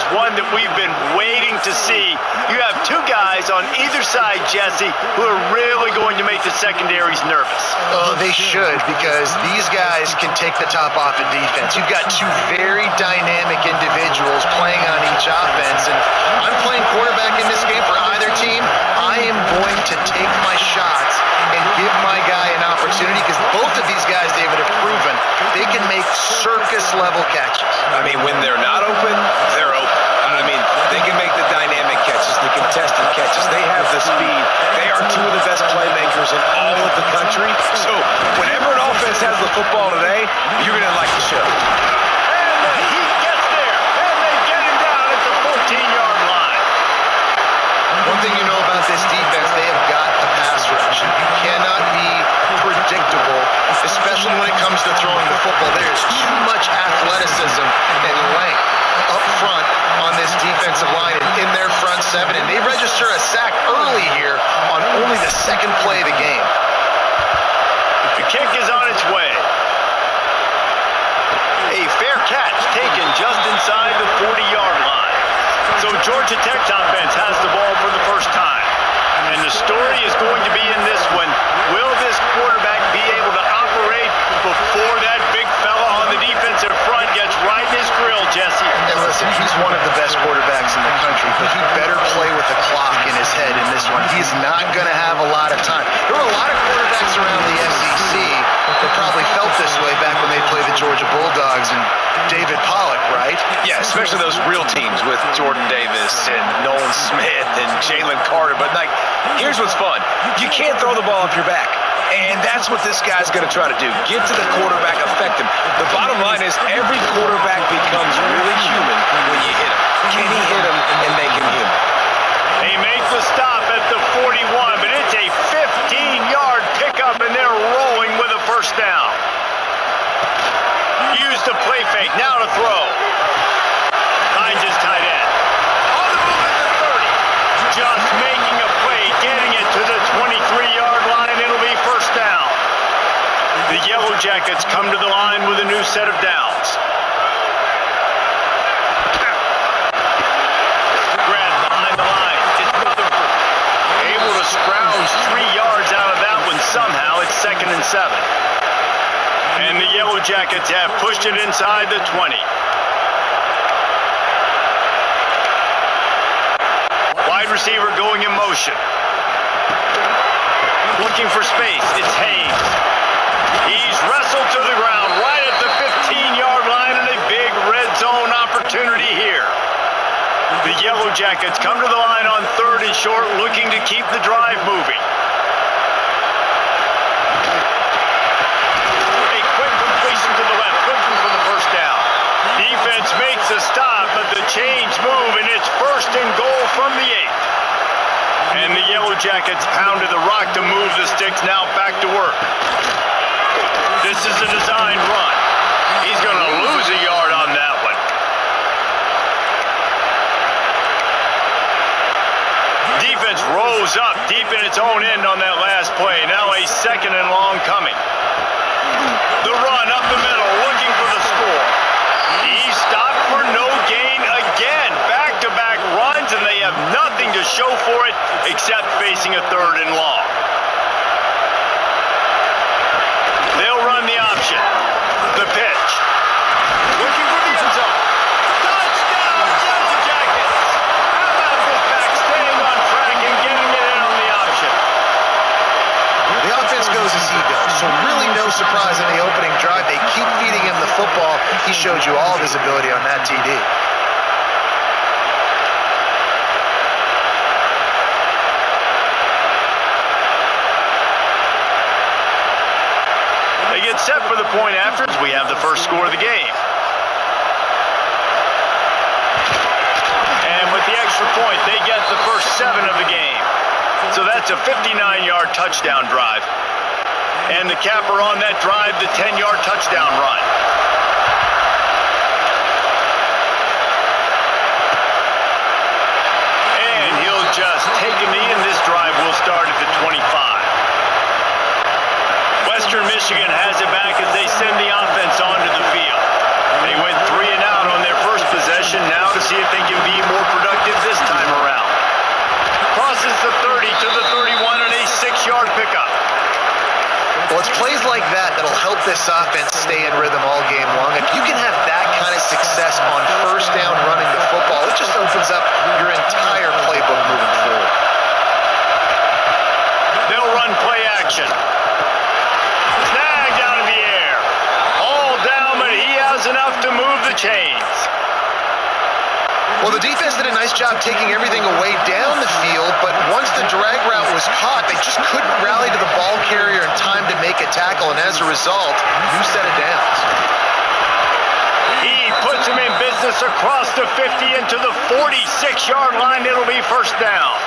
is one that we've been waiting to see. You have two guys on either side, Jesse, who are really going to make the secondaries nervous. Oh, they should, because these guys can take the top off of defense. You've got two very dynamic individuals playing on each offense, and I'm playing quarterback in this game for either team. I am going to take my shots and give my guy an opportunity, because both of these guys, David, have proven they can make circus-level catches. I mean, when they're not open, they're open. I mean, they can make the dynamic catches, the contested catches. They have the speed. They are two of the best playmakers in all of the country. So whenever an offense has the football today, you're going to like the show. And the Heat gets there, and they get him down at the 14-yard line. One thing you know about this defense, they have got a pass rush. You cannot be predictable, especially when it comes to throwing the football. There's too much athleticism and length up front on this defensive line and in their front seven, and they register a sack early here on only the second play of the game. The kick is on its way. A fair catch taken just inside the 40-yard line. So Georgia Tech's offense has the ball for the first time. And the story is going to be in this one, will this quarterback be able to operate before that big fella on the defensive front gets right in his grill, Jesse? And listen, he's one of the best quarterbacks in the country, but he better play with the clock in his head in this one. He's not going to have a lot of time. There were a lot of quarterbacks around the SEC that probably felt this way back when they played the Georgia Bulldogs and David Pollock, right? Yeah, especially those real teams with Jordan Davis and Nolan Smith and Jalen Carter. But, like, here's what's fun. You can't throw the ball off your back. And that's what this guy's going to try to do. Get to the quarterback, affect him. The bottom line is every quarterback becomes really human when you hit him. Can he hit him and make him human? They make the stop at the 41, but it's a 15-yard pickup, and they're rolling with a first down. Used to play fake, now to throw. Finds his tight end. On the move at the 30. Just making a play, getting it to the 23-yard line. It'll be first down. The Yellow Jackets come to the line with a new set of downs. Grab behind the line. It's Rutherford. Able to scrounge 3 yards out of that one somehow. It's 2nd and 7. And the Yellow Jackets have pushed it inside the 20. Wide receiver going in motion. Looking for space. It's Hayes. He's wrestled to the ground right at the 15-yard line, and a big red zone opportunity here. The Yellow Jackets come to the line on 3rd and short, looking to keep the drive moving. To the left, looking for the first down. Defense makes a stop, but the chains move, and it's 1st and goal from the 8. And the Yellow Jackets pounded the rock to move the sticks, now back to work. This is a designed run. He's going to lose a yard on that one. Defense rose up deep in its own end on that last play. Now a 2nd and long coming. The run up the middle, looking for the score. He stopped for no gain again. Back-to-back runs, and they have nothing to show for it except facing a 3rd and long. They'll run the option. The pitch. Looking for the end zone. Touchdown, Georgia Jackets. How about this back staying on track and getting it in on the option? The offense goes as he goes, so really no surprise in the opening drive. They keep feeding him the football. He showed you all of his ability on that TD. They get set for the point after as we have the first score of the game. And with the extra point, they get the first 7 of the game. So that's a 59-yard touchdown drive. And the capper on that drive, the 10-yard touchdown run. And he'll just take a knee, and this drive will start at the 25. Western Michigan has it back as they send the offense onto the field. They went 3 and out on their first possession. Now to see if they can this offense stay in rhythm all game long. If you can have that kind of success on first down running the football, it just opens up your entire playbook moving forward. They'll run play action. Snagged out of the air. All down, but he has enough to move the chains. Well, the defense did a nice job taking everything away down the field, but once the drag route was caught, they just couldn't rally to the ball carrier in time to make a tackle, and as a result, new set of downs. He puts him in business across the 50 into the 46-yard line. It'll be first down.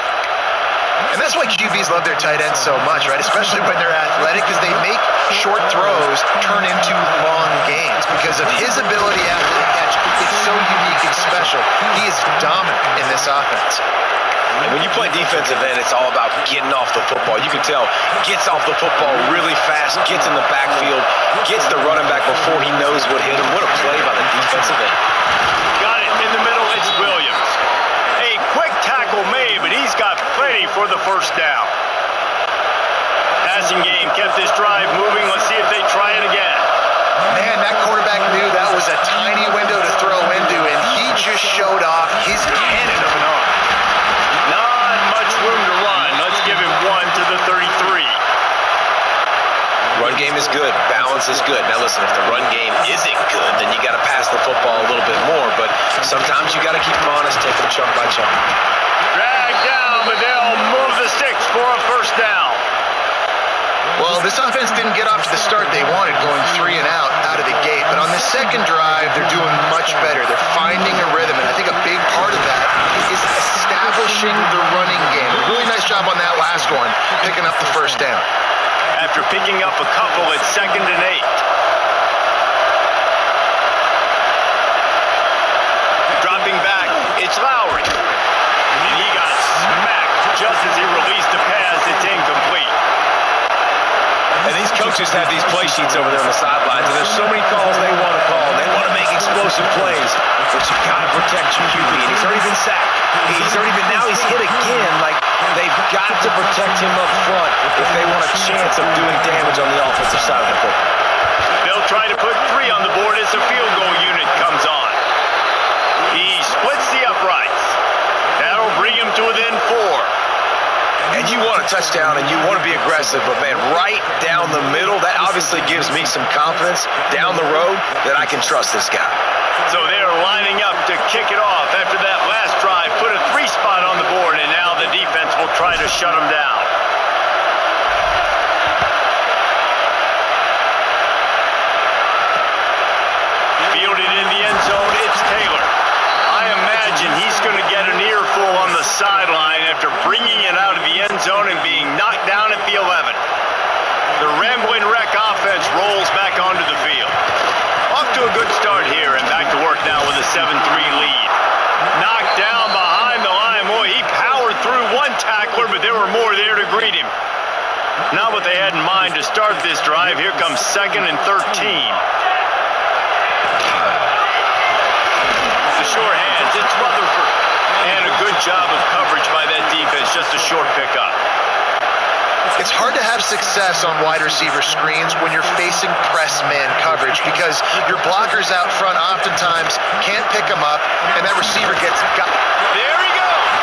And that's why QBs love their tight ends so much, right? Especially when they're athletic, because they make short throws turn into long gains. Because of his ability after the catch, it's so unique and special. He is dominant in this offense. And when you play defensive end, it's all about getting off the football. You can tell, gets off the football really fast, gets in the backfield, gets the running back before he knows what hit him. What a play by the defensive end. Got it in the middle. It's Williams. A quick tackle made, but he's got plenty for the first down. Passing game kept this drive moving. Let's see if they try it again. Man, that quarterback knew that was a tiny window to throw into, and he just showed off his cannon of an arm. Not much room to run. Let's give him one to the 33. Run game is good. Balance is good. Now listen, if the run game isn't good, then you got to pass the football a little bit more. But sometimes you got to keep them honest, take them chunk by chunk. Drag down, but they'll move the sticks for a first down. Well, this offense didn't get off to the start they wanted, going 3 and out of the gate. But on the second drive, they're doing much better. They're finding a rhythm, and I think a big part of that is establishing the running game. A really nice job on that last one, picking up the first down. After picking up a couple, it's 2nd and 8. Dropping back, it's Lowry. And he got smacked just as he released the pass. It's incomplete. And these coaches have these play sheets over there on the sidelines, and there's so many calls they want to call. They want to make explosive plays, but you got to protect your QB. And he's already been sacked. Now he's hit again. Like, they've got to protect him up front if they want a chance of doing damage on the offensive side of the football. They'll try to put 3 on the board as the field goal unit comes on. He splits the uprights. That'll bring him to within 4. And you want a touchdown and you want to be aggressive, but man, right down the middle, that obviously gives me some confidence down the road that I can trust this guy. So they're lining up to kick it off after that last drive, put a 3 spot on the board, and now the defense will try to shut them down. Fielded in the end zone, it's Taylor. I imagine he's going to get an earful on the sideline after bringing it out of the end zone and being knocked down at the 11. The Ramblin' Wreck offense rolls back onto the field. Off to a good start here and back to work now with a 7-3 lead. Knocked down behind the line. Boy, he powered through one tackler, but there were more there to greet him. Not what they had in mind to start this drive. Here comes 2nd and 13. Short hands, it's Rutherford. And a good job of coverage by that defense, just a short pickup. It's hard to have success on wide receiver screens when you're facing press man coverage because your blockers out front oftentimes can't pick them up, and that receiver gets got. There he goes!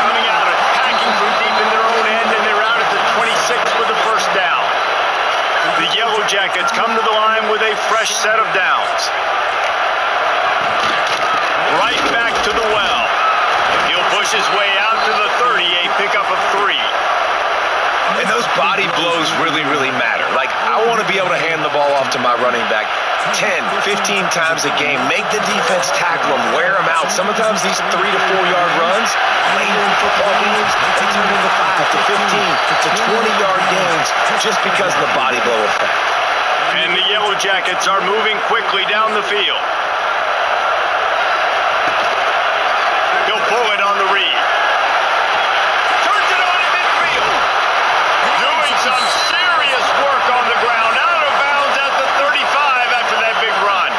Coming out, attacking from deep in their own end, and they're out at the 26 for the first down. The Yellow Jackets come to the line with a fresh set of downs. Right back to the well. He'll push his way out to the 30, a pickup of 3. And those body blows really, really matter. Like, I want to be able to hand the ball off to my running back 10, 15 times a game. Make the defense tackle them, wear them out. Sometimes these 3 to 4 yard runs, later in football games, they turn into 5 to 15 to 20-yard gains just because of the body blow effect. And the Yellow Jackets are moving quickly down the field. He'll pull it on the read. Turns it on in midfield. Doing some serious work on the ground. Out of bounds at the 35 after that big run.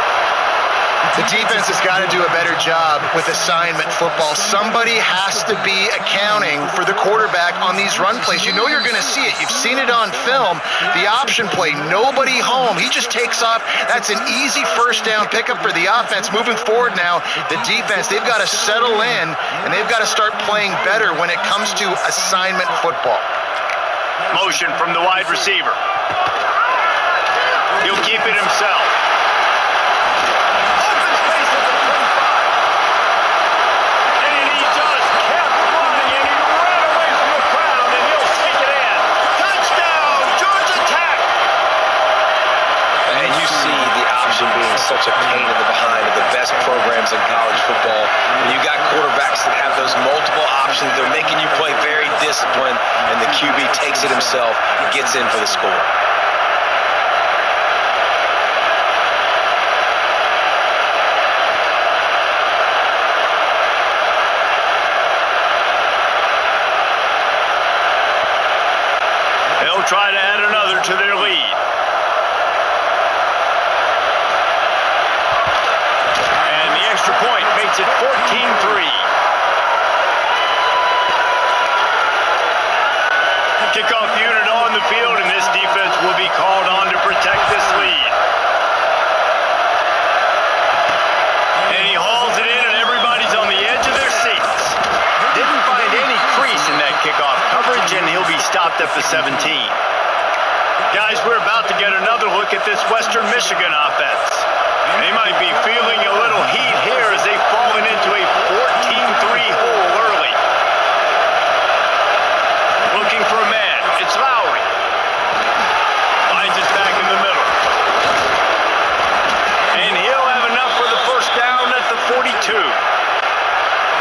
The defense has got got to do a better job with assignment football. Somebody has to be accounting for the quarterback on these run plays. You know you're going to see it. You've seen it on film. The option play, nobody home. He just takes off. That's an easy first down pickup for the offense. Moving forward now, the defense, they've got to settle in, and they've got to start playing better when it comes to assignment football. Motion from the wide receiver. He'll keep it himself. Open space at the 25. And he just kept running, and he ran away from the crowd, and he'll stick it in. Touchdown, Georgia Tech! And you see the option being such a pain in the behind of the best programs in college football. When you got quarterbacks that have those multiple options, they're making you play very disciplined, and the QB takes it himself and gets in for the score. They'll try to add another to their lead. And the extra point makes it 14-3. Kickoff unit on the field, and this defense will be called on to protect this lead. And he hauls it in, and everybody's on the edge of their seats. Didn't find any crease in that kickoff coverage, and he'll be stopped at the 17. Guys, we're about to get another look at this Western Michigan offense. They might be feeling a little heat here as they've fallen into a 14-3 hole early. Looking for a man. It's Lowry. Finds it back in the middle. And he'll have enough for the first down at the 42.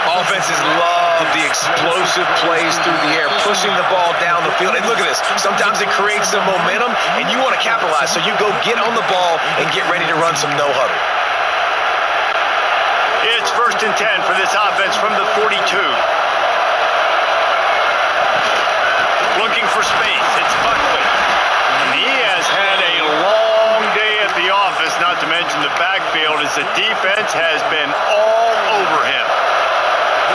Offenses love the explosive plays through the air, pushing the ball down the field. And look at this. Sometimes it creates some momentum, and you want to capitalize. So you go get on the ball and get ready to run some no huddle. It's 1st and 10 for this offense from the 42. Looking for space. It's Buckley. And he has had a long day at the office, not to mention the backfield, as the defense has been all over him.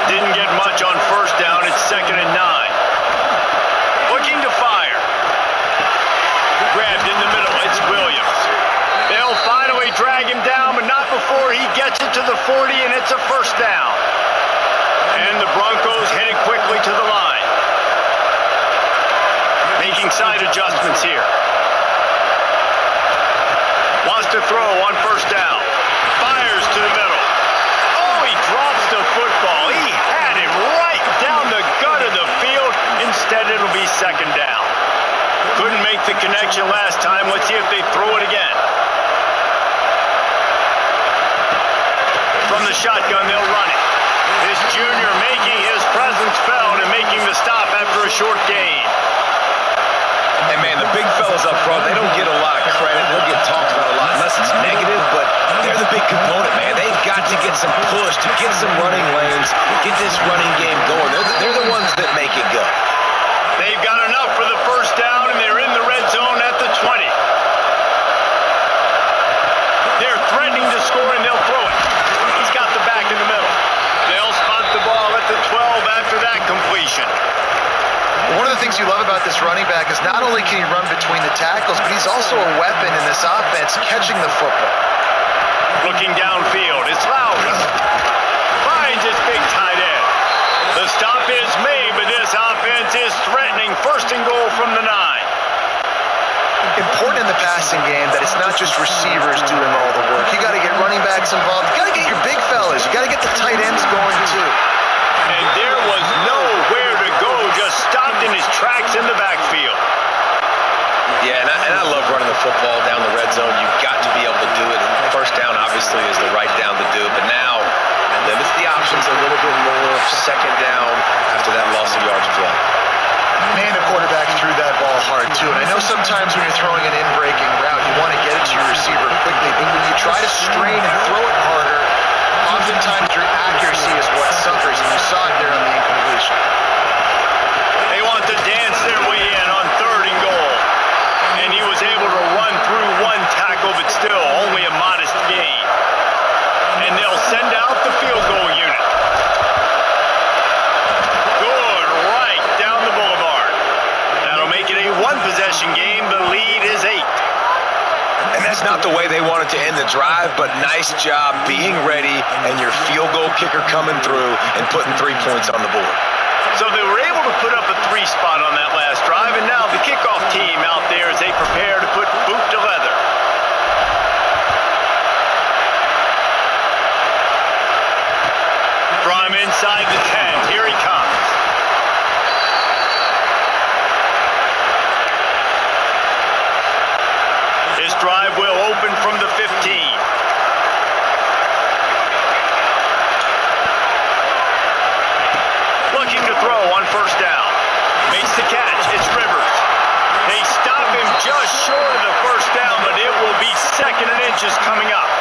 Didn't get much on first down. It's 2nd and 9. Looking to fire. Grabbed in the middle. It's Williams. They'll finally drag him down, but not before he gets it to the 40, and it's a first down. And the Broncos headed quickly to the line. Making side adjustments here. Wants to throw on first down. Fires to the middle. Oh, he drops the football. He had him right down the gut of the field. Instead, it'll be 2nd down. Couldn't make the connection last time. Let's see if they throw it again. From the shotgun, they'll run it. This junior making his presence felt and making the stop after a short gain. And, man, the big fellas up front, they don't get a lot of credit. They'll get talked about a lot unless it's negative, but they're the big component, man. They've got to get some push, to get some running lanes, get this running game going. They're the ones that make it go. They've got enough for the first down, and they're in the red zone at the 20. They're threatening to score, and they'll throw it. He's got the back in the middle. They'll spot the ball at the 12 after that completion. One of the things you love about this running back is not only can he run between the tackles, but he's also a weapon in this offense catching the football. Looking downfield, it's Lowry. Finds his big tight end. The stop is made, but this offense is threatening 1st and goal from the 9. Important in the passing game that it's not just receivers doing all the work. You got to get running backs involved. You got to get your big fellas. You got to get the tight ends going too. And there was nowhere to go, just stopped in his tracks in the backfield. Yeah, and I love running the football down the red zone. You've got to be able to do it. And first down, obviously, is the right down to do it. But now, limits the options a little bit more. 2nd down after that loss of yards play. Man, the quarterback threw that ball hard, too. And I know sometimes when you're throwing an in-breaking route, you want to get it to your receiver quickly. But when you try to strain and throw it harder, oftentimes your accuracy is what the way they wanted to end the drive, but nice job being ready and your field goal kicker coming through and putting 3 points on the board. So they were able to put up a 3 spot on that last drive, and now the kickoff team out there as they prepare to put boot to leather. From inside the 10, here he comes. His drive will open from the 15. Looking to throw on first down. Makes the catch. It's Rivers. They stop him just short of the first down, but it will be 2nd and inches coming up.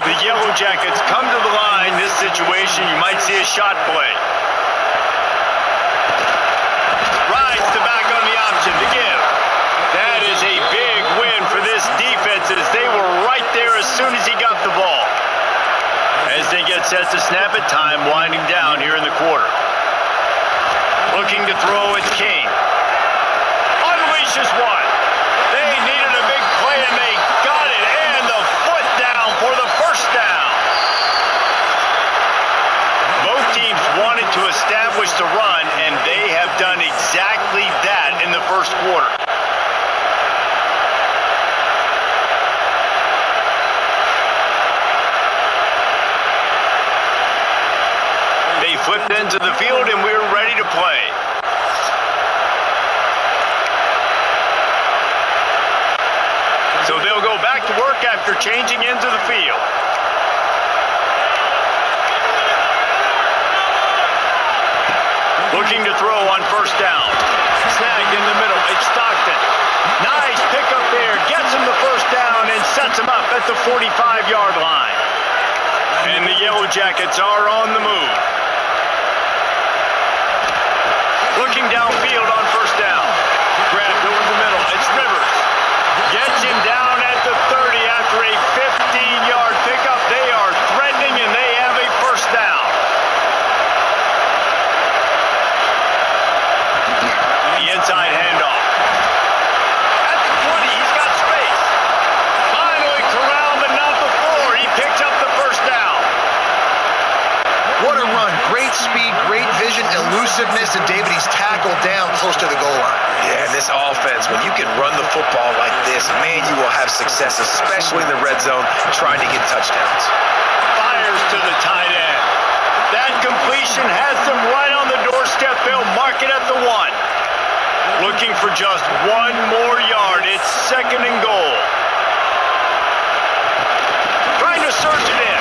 The Yellow Jackets come to the line. This situation, you might see a shot play. Rides the back on the option to give. That is a big win for this defense as they were right there as soon as he got the ball. As they get set to snap it, time winding down here in the quarter. Looking to throw, it's King. Unleashes one. They needed a big play and they got it. And the foot down for the first down. Both teams wanted to establish the run, and they have done exactly that in the first quarter. They flipped into the field, and we're ready to play. So they'll go back to work after changing into the field. Looking to throw on first down. Snagged in the middle. It's Stockton. Nice pickup there. Gets him the first down and sets him up at the 45-yard line. And the Yellow Jackets are on the move. Looking downfield on first down. Grabbed over the middle. It's Rivers. Gets him down at the 30 after a 15-yard pickup. They are threatening, and they have a first down. The inside handoff. At the 20, he's got space. Finally corralled, but not before. He picks up the first down. What a run. Great speed, great vision, elusiveness, and David, he's tackled down close to the goal line. Yeah, and this offense, when you can run the football like this, man, you will have success, especially in the red zone, trying to get touchdowns. Fires to the tight end. That completion has them right on the doorstep. They'll mark it at the 1. Looking for just 1 more yard. It's 2nd and goal. Trying to surge it in.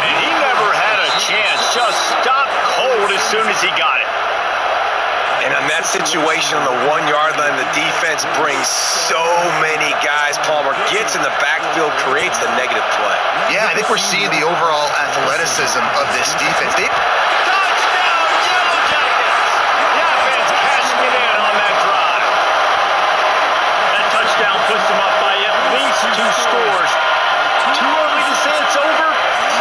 And he never had a chance. Just stopped cold as soon as he got it. And on that situation on the 1-yard line, the defense brings so many guys. Palmer gets in the backfield, creates the negative play. Yeah, I think we're seeing the overall athleticism of this defense. Touchdown, Yellow Jackets! The offense cashing it in on that drive. That touchdown puts them up by at least 2 scores. Too early to say it's over?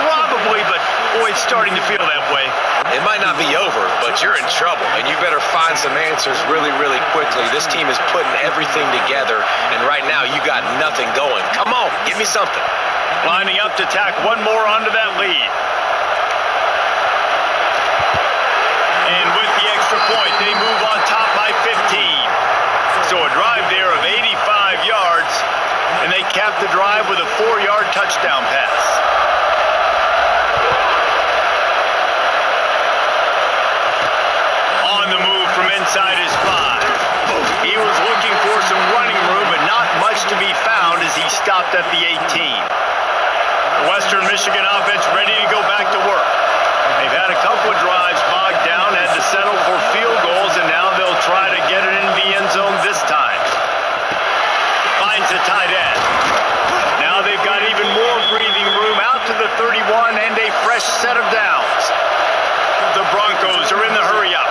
Probably, but boy, it's starting to feel that way. It might not be over, but you're in trouble, and you better find some answers really, really quickly. This team is putting everything together, and right now you got nothing going. Come on, give me something. Lining up to tack 1 more onto that lead. And with the extra point, they move on top by 15. So a drive there of 85 yards, and they cap the drive with a 4-yard touchdown pass. On the move from inside his 5. He was looking for some running room, but not much to be found as he stopped at the 18. The Western Michigan offense ready to go back to work. They've had a couple of drives bogged down, had to settle for field goals, and now they'll try to get it into the end zone this time. Finds a tight end. Now they've got even more breathing room out to the 31 and a fresh set of downs. The Broncos are in the hurry-up.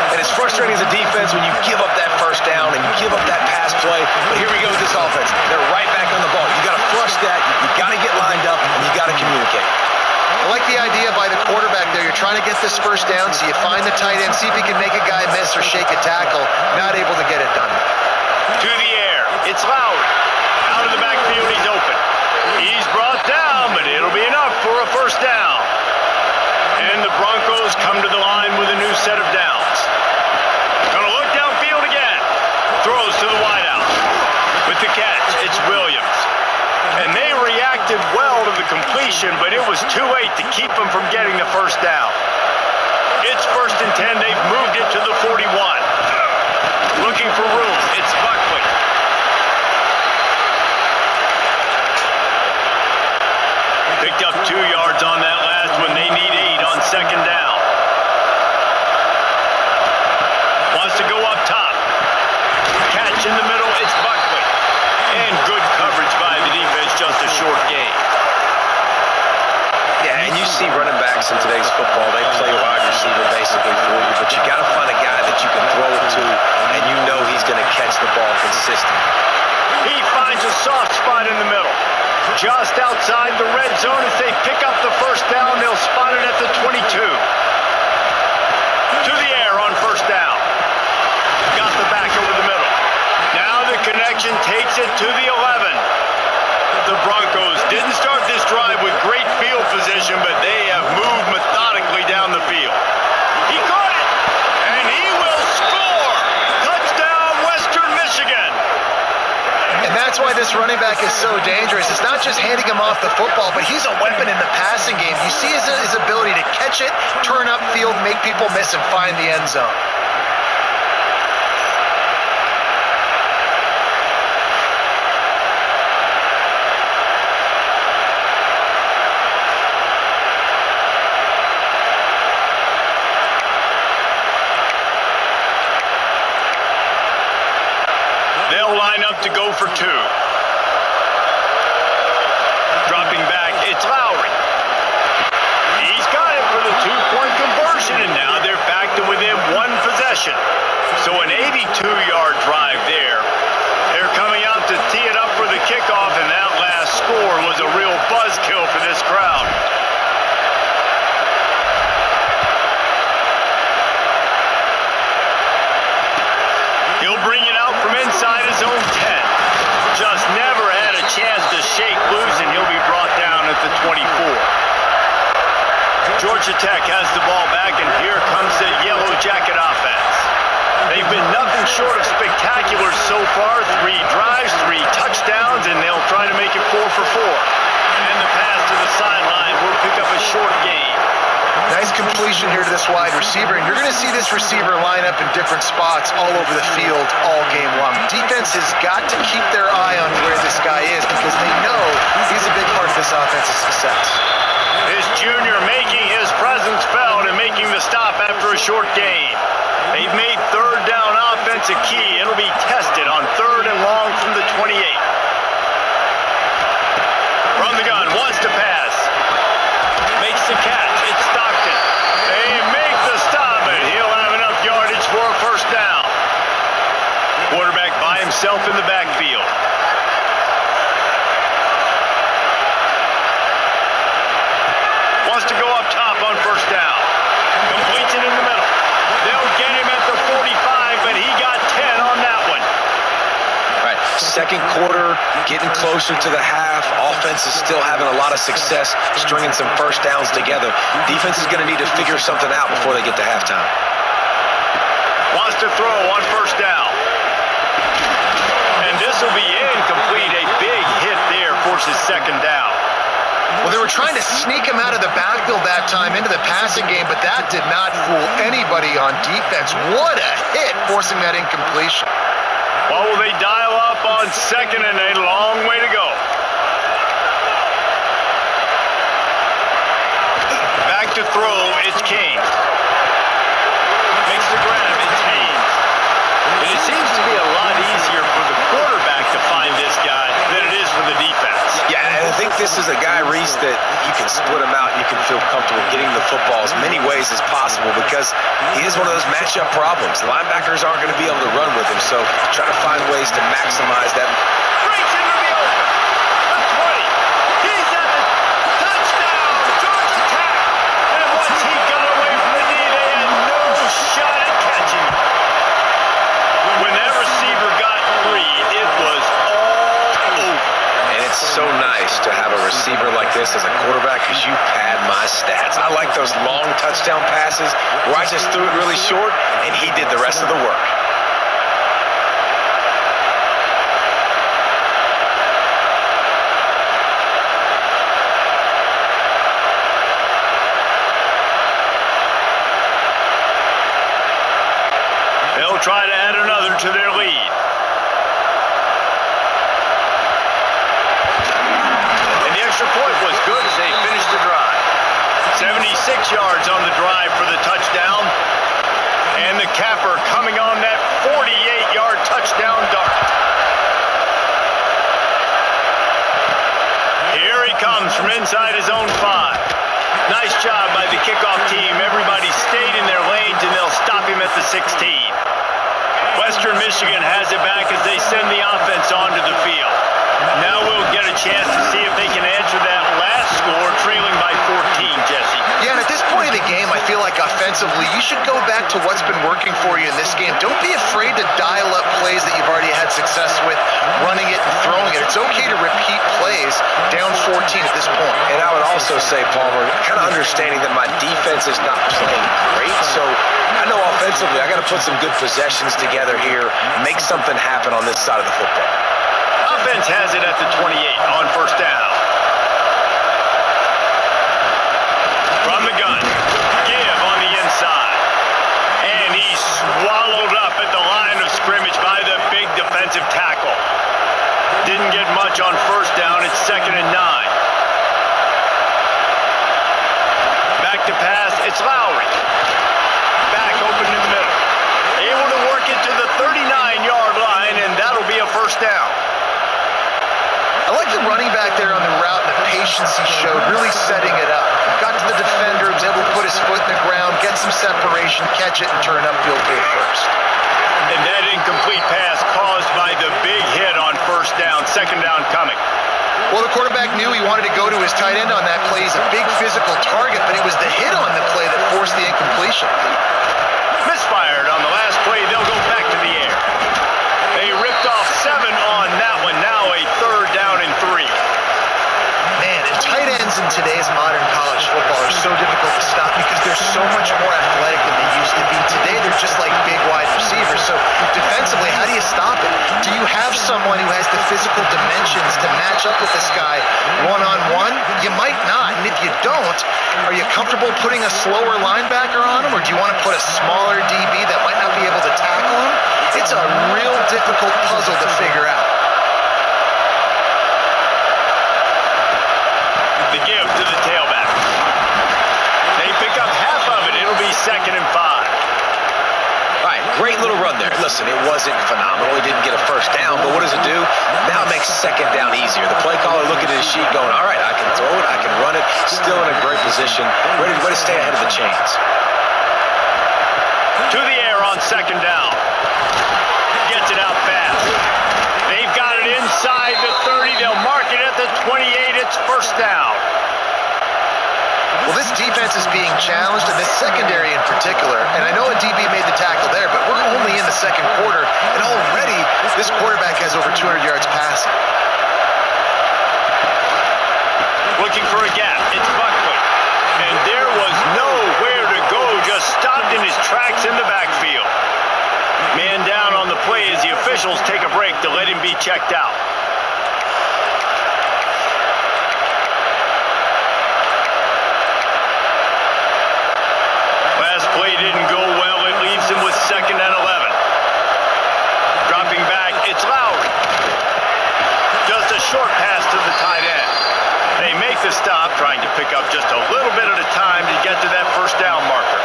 And it's frustrating as a defense when you give up that first down and you give up that pass play. But here we go with this offense. They're right back on the ball. You got to flush that. You got to get lined up, and you got to communicate. I like the idea by the quarterback there. You're trying to get this first down, so you find the tight end, see if he can make a guy miss or shake a tackle. Not able to get it done. To the air. It's Lowry. Out of the backfield, he's open. He's brought down, but it'll be enough for a first down. And the Broncos come to the line with a new set of downs. Gonna look downfield again. Throws to the wideout. With the catch, it's Williams. And they reacted well to the completion, but it was too late to keep them from getting the first down. It's 1st and 10. They've moved it to the 41. Looking for room. It's Buckley. Picked up 2 yards on that last one. They need 8 on 2nd down. Wants to go up top. Catch in the middle. It's Buckley. And good coverage by the defense. Just a short gain. Yeah, and you see running backs in today's football, they play wide receiver basically for you, but you got to find a guy that you can throw it to, and you know he's going to catch the ball consistently. He finds a soft spot in the middle. Just outside the red zone. As they pick up the first down, they'll spot it at the 22. To the air on first down. Got the back over the middle. Now the connection takes it to the 11. The Broncos didn't start this drive with great field position, but they have moved methodically down the field. He caught it, and he will score. Touchdown, Western Michigan. And that's why this running back is so dangerous. It's not just handing him off the football, but he's a weapon in the passing game. You see his ability to catch it, turn upfield, make people miss, and find the end zone. To go for 2. Dropping back, it's Lowry. He's got it for the 2-point conversion, and now they're back to within 1 possession. So an 82-yard drive there. They're coming out to tee it up for the kickoff, and that last score was a real buzzkill for this crowd. He'll bring it out from inside his own 10. Just never had a chance to shake loose, and he'll be brought down at the 24. Georgia Tech has the ball back, and here comes the Yellow Jacket offense. They've been nothing short of spectacular so far. 3 drives, 3 touchdowns, and they'll try to make it 4 for 4. And the pass to the sideline will pick up a short gain. Nice completion here to this wide receiver, and you're going to see this receiver line up in different spots all over the field all game long. Defense has got to keep their eye on where this guy is because they know he's a big part of this offense's success. This junior making his presence felt and making the stop after a short gain. They've made 3rd down offense a key. It'll be tested on 3rd and long from the 28. From the gun, wants to pass. Makes the catch. It's Stockton. They make the stop, and he'll have enough yardage for a first down. Quarterback by himself in the backfield. Wants to go up top on first down. Completes it in the middle. They'll get him at the 45, but he got 10 on that one. Right. 2nd quarter, getting closer to the half. Offense is still having a lot of success stringing some first downs together. Defense is going to need to figure something out before they get to halftime. Wants to throw on first down. And this will be incomplete. A big hit there forces 2nd down. Well, they were trying to sneak him out of the backfield that time into the passing game, but that did not fool anybody on defense. What a hit, forcing that incompletion. Well, will they dial up on 2nd and a long way to go? Back to throw, it's Kane. Makes the grab, it's Haynes. And it seems to be a lot easier for the quarterback to find this guy than it is for the defense. Yeah, and I think this is a guy, Reese, that you can split him out and you can feel comfortable getting the football as many ways as possible because he is one of those matchup problems. Linebackers aren't going to be able to run with him, so try to find ways to maximize that. Breaks into the open. The 20. He's at the touchdown. Georgia Tech. And once he got away from the knee, they had no shot at catching him. When that receiver got free, it was all over. just threw it really short, and he did the rest of the work. They'll try to add another to their lead. And the extra point was good as they finished the drive. 76 yards on the drive for the touchdown. And the capper coming on that 48-yard touchdown dart. Here he comes from inside his own 5. Nice job by the kickoff team. Everybody stayed in their lanes, and they'll stop him at the 16. Western Michigan has it back as they send the offense onto the field. Now we'll get a chance to see if they can answer that last score, trailing by 14, Jesse. Yeah, and at this point of the game, I feel like offensively, you should go back to what's been working for you in this game. Don't be afraid to dial up plays that you've already had success with, running it and throwing it. It's okay to repeat plays down 14 at this point. And I would also say, Palmer, kind of understanding that my defense is not playing great, so I know offensively I got to put some good possessions together here, make something happen on this side of the football. Offense has it at the 28 on first down. From the gun, give on the inside. And he's swallowed up at the line of scrimmage by the big defensive tackle. Didn't get much on first down. It's 2nd and 9. Back to pass. It's Lowry. Back open in the middle. Able to work it to the 39-yard line, and that'll be a first down. I like the running back there on the route and the patience he showed, really setting it up. Got to the defender, was able to put his foot in the ground, get some separation, catch it, and turn upfield for the first. And that incomplete pass caused by the big hit on first down, 2nd down coming. Well, the quarterback knew he wanted to go to his tight end on that play. He's a big physical target, but it was the hit on the play that forced the incompletion. Misfired on the last play. They'll go back to the air. They ripped off 7 on that one. Now a 3rd down and 3. Man, and tight ends in today's modern college football are so difficult to stop because they're so much more athletic than they used to be. Today, they're just like big wide receivers. So defensively, how do you stop it? Do you have someone who has the physical dimensions to match up with this guy one-on-one? You might not. And if you don't, are you comfortable putting a slower linebacker on him, or do you want to put a smaller DB that might not be able to tackle him? It's a real difficult puzzle to figure out. The give to the tailback. They pick up half of it. It'll be 2nd and 5. All right, great little run there. Listen, it wasn't phenomenal. He didn't get a first down, but what does it do? Now it makes 2nd down easier. The play caller looking at his sheet going, all right, I can throw it, I can run it, still in a great position, ready to stay ahead of the chains. To the air on 2nd down. Gets it out fast. They've got it inside the 30. They'll mark it at the 28. It's 1st down. Well, this defense is being challenged, and this secondary in particular. And I know a DB made the tackle there, but we're only in the 2nd quarter, and already this quarterback has over 200 yards passing. Looking for a gap. It's Buckley. And there was nowhere to go. Just stopped in his tracks in the backfield. Man down on the play as the officials take a break to let him be checked out. Last play didn't go well. It leaves him with 2nd and 11. Dropping back, it's Lowry. Just a short pass to the tight end. They make the stop, trying to pick up just a little bit at a time to get to that 1st down marker.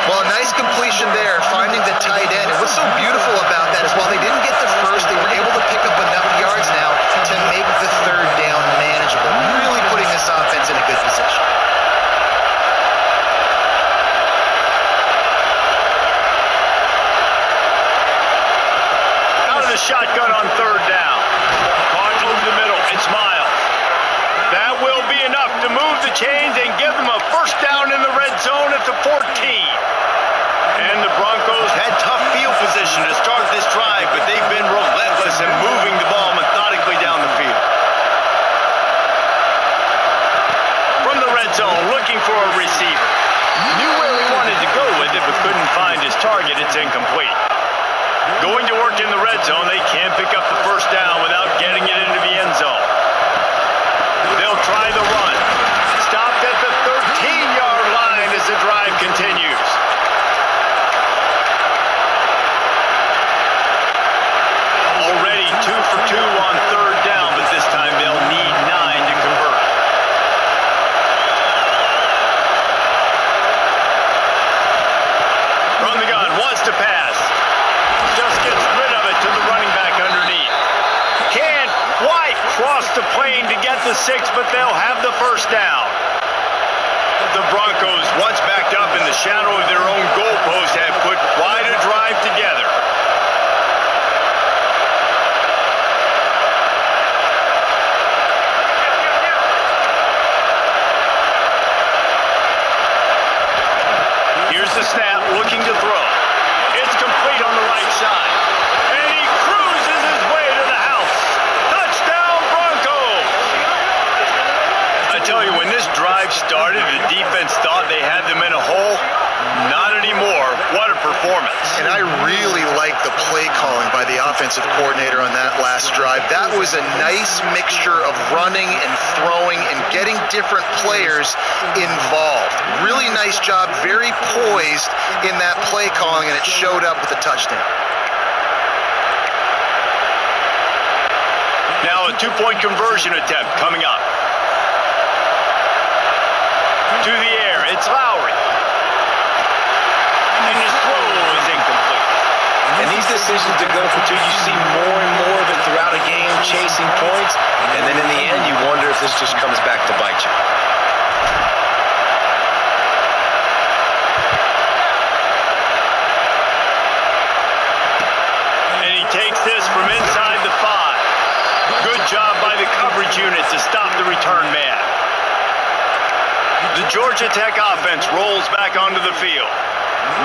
Well, a nice completion there, finding the tight end. And what's so beautiful about that is while they didn't get the first, they were able to pick up enough yards now to make the 3rd down manageable, really putting this offense in a good position. Out of the shotgun on 3rd down. Caught over the middle. It's Miles. That will be enough to move the chains and give them a 1st down in the red zone at the 14. And the Broncos had tough field position to start this drive, but they've been relentless in moving the ball methodically down the field. From the red zone, looking for a receiver. Knew where he wanted to go the red zone. They can't pick up the first down without getting it into the end zone. They'll try the run. Stopped at the 13-yard line as the drive continues. Already 2 for 2 on third down, but this time they'll need 9 to convert. From the gun, wants to pass. Just gets rid of it to the running back underneath. Can't quite cross the plane to get the 6, but they'll have the first down. The Broncos, once backed up in the shadow of their own goalpost, have put quite a drive together. Here's the snap, looking to throw. It's complete on the right side. And he cruises his way to the house. Touchdown, Broncos! I tell you, when this drive started, the defense thought they had them in a hole. Not anymore. What a performance. And I really like the play calling by the offensive coordinator on that last drive. That was a nice mixture of running and throwing and getting different players involved. Really nice job, very poised in that play calling, and it showed up with a touchdown. Now a 2-point conversion attempt coming up. To the air, it's Lowry. And his throw is incomplete. And these decisions to go for 2, you see more and more of it throughout a game, chasing points. And then in the end, you wonder if this just comes back to bite you. And he takes this from inside the 5. Good job by the coverage unit to stop the return man. The Georgia Tech offense rolls back onto the field.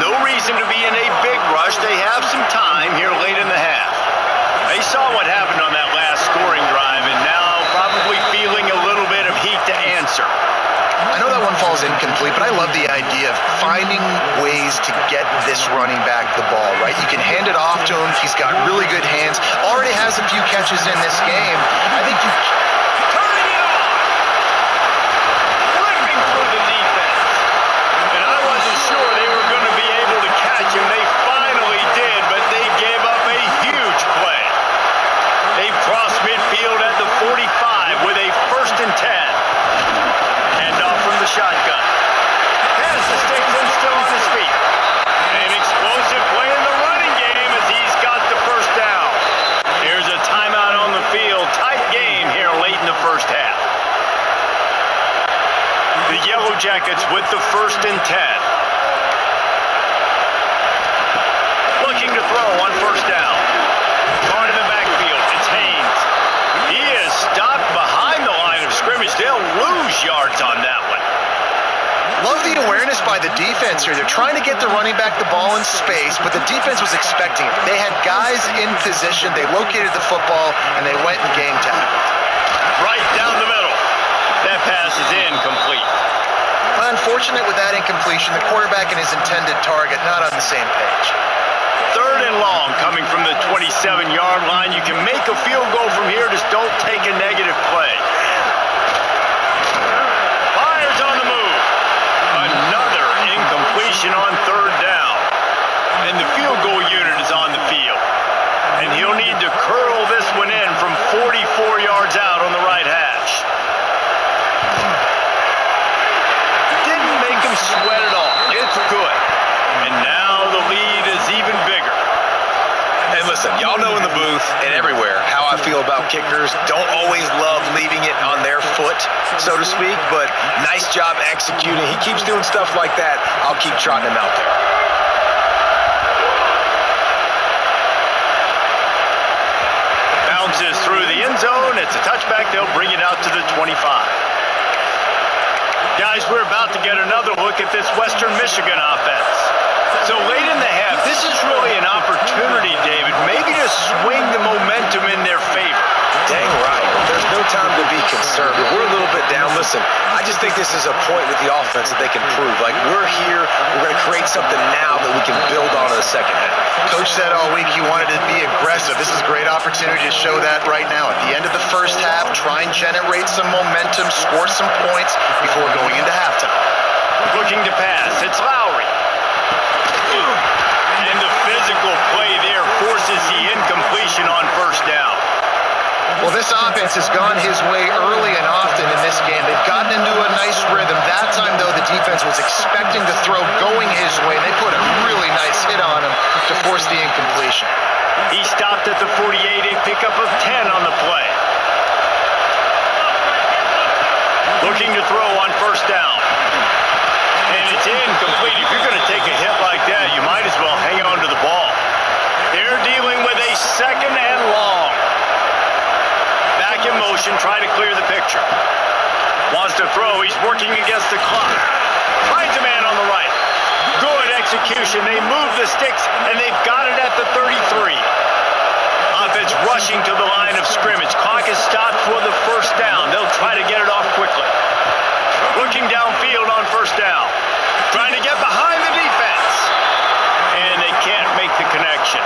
No reason to be in a big rush. They have some time here late in the half. They saw what happened on that last scoring drive, and now probably feeling a little bit of heat to answer. I know that one falls incomplete, but I love the idea of finding ways to get this running back the ball, right? You can hand it off to him. He's got really good hands. Already has a few catches in this game. I think you... Turning it on! Ripping through the defense. And I wasn't sure they were going to be able to catch him. They finally did, but they gave up a huge play. They've crossed midfield at the 45 with a 1st and 10. From the shotgun. Has the sticks and still on his feet. An explosive play in the running game as he's got the first down. Here's a timeout on the field. Tight game here late in the first half. The Yellow Jackets with the 1st and 10. Looking to throw on first down. Going to the backfield. It's Haynes. He is stopped behind the line of scrimmage. They'll lose yards on that one. Love the awareness by the defense here. They're trying to get the running back the ball in space, but the defense was expecting it. They had guys in position. They located the football, and they went and game tackled. Right down the middle. That pass is incomplete. Unfortunate with that incompletion. The quarterback and his intended target not on the same page. 3rd and long coming from the 27-yard line. You can make a field goal from here. Just don't take a negative play. Fires on the move. Another incompletion on 3rd down. And the field goal unit is on the field. And he'll need to curl this one in from 44 yards out on the right hash. Didn't make him sweat at all. It's good. And now the lead is even bigger. And listen, y'all know in the booth and everywhere how I feel about kickers. Don't always love leaving it on their foot, so to speak, but nice job executing. He keeps doing stuff like that. I'll keep trotting him out there. Bounces through the end zone. It's a touchback. They'll bring it out to the 25. Guys, we're about to get another look at this Western Michigan offense. So late in the half, this is really an opportunity, David, maybe to swing the momentum in their favor. Dang right. There's no time to be conservative. We're a little bit down. Listen, I just think this is a point with the offense that they can prove. Like, we're here. We're going to create something now that we can build on in the second half. Coach said all week he wanted to be aggressive. This is a great opportunity to show that right now. At the end of the first half, try and generate some momentum, score some points before going into halftime. Looking to pass. It's Lowry. And the physical play there forces the incompletion on first down. Well, this offense has gone his way early and often in this game. They've gotten into a nice rhythm. That time, though, the defense was expecting to throw going his way. They put a really nice hit on him to force the incompletion. He stopped at the 48, a pickup of 10 on the play. Looking to throw on first down. And it's incomplete. If you're going to take a hit like that, you might as well hang on to the ball. They're dealing with a second and long. Back in motion, try to clear the picture. Wants to throw, he's working against the clock. Finds a man on the right. Good execution. They move the sticks, and they've got it at the 33. Offense rushing to the line of scrimmage. Clock is stopped for the first down. They'll try to get it off quickly. Looking downfield on first down. Trying to get behind the defense. And they can't make the connection.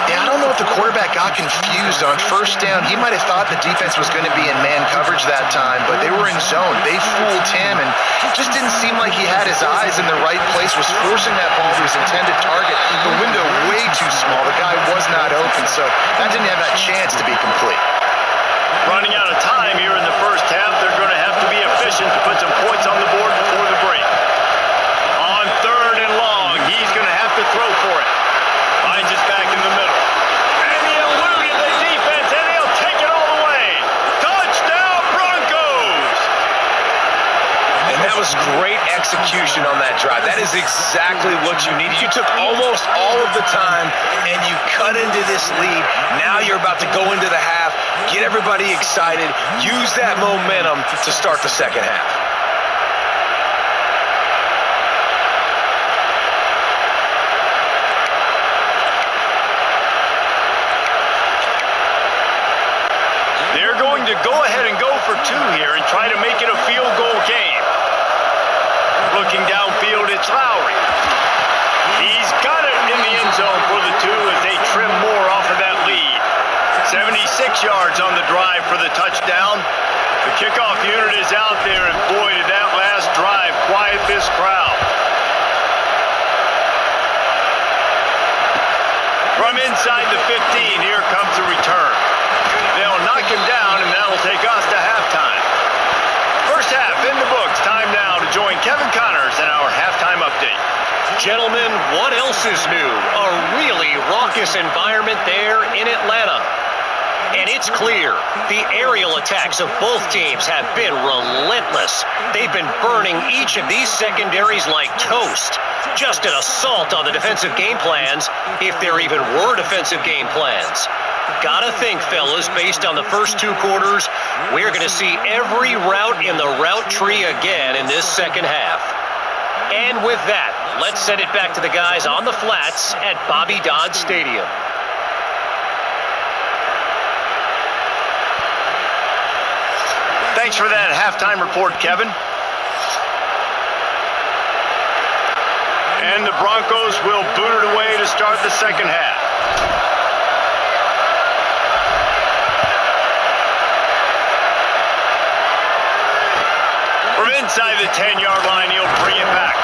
Yeah, I don't know if the quarterback got confused on first down. He might have thought the defense was going to be in man coverage that time, but they were in zone. They fooled him, and just didn't seem like he had his eyes in the right place, was forcing that ball to his intended target. The window way too small. The guy was not open, so that didn't have that chance to be complete. Running out of time here in the first half, they're going to have to be efficient to put some points on the board before the break. On third and long, he's going to have to throw for it. Finds it back in the middle. And he eluded the defense, and he'll take it all the way. Touchdown, Broncos! And that was great execution on that drive. That is exactly what you needed. You took almost all of the time, and you cut into this lead. Now you're about to go into the half, get everybody excited, use that momentum to start the second half. They're going to go ahead and go for two here and try to make it a field goal game. Looking downfield, it's Lowry. He's got it in the end zone for the two as they trim more off of that lead. 76 yards on the drive for the touchdown. The kickoff unit is out there, and boy, did that last drive quiet this crowd. From inside the 15, here comes the return. They'll knock him down, and that'll take us to halftime. First half in the books. Time now to join Kevin Connors in our halftime update. Gentlemen, what else is new? A really raucous environment there in Atlanta. And it's clear, the aerial attacks of both teams have been relentless. They've been burning each of these secondaries like toast. Just an assault on the defensive game plans, if there even were defensive game plans. Gotta think, fellas, based on the first two quarters, we're going to see every route in the route tree again in this second half. And with that, let's send it back to the guys on the flats at Bobby Dodd Stadium. Thanks for that halftime report, Kevin. And the Broncos will boot it away to start the second half. From inside the 10-yard line, he'll bring it back.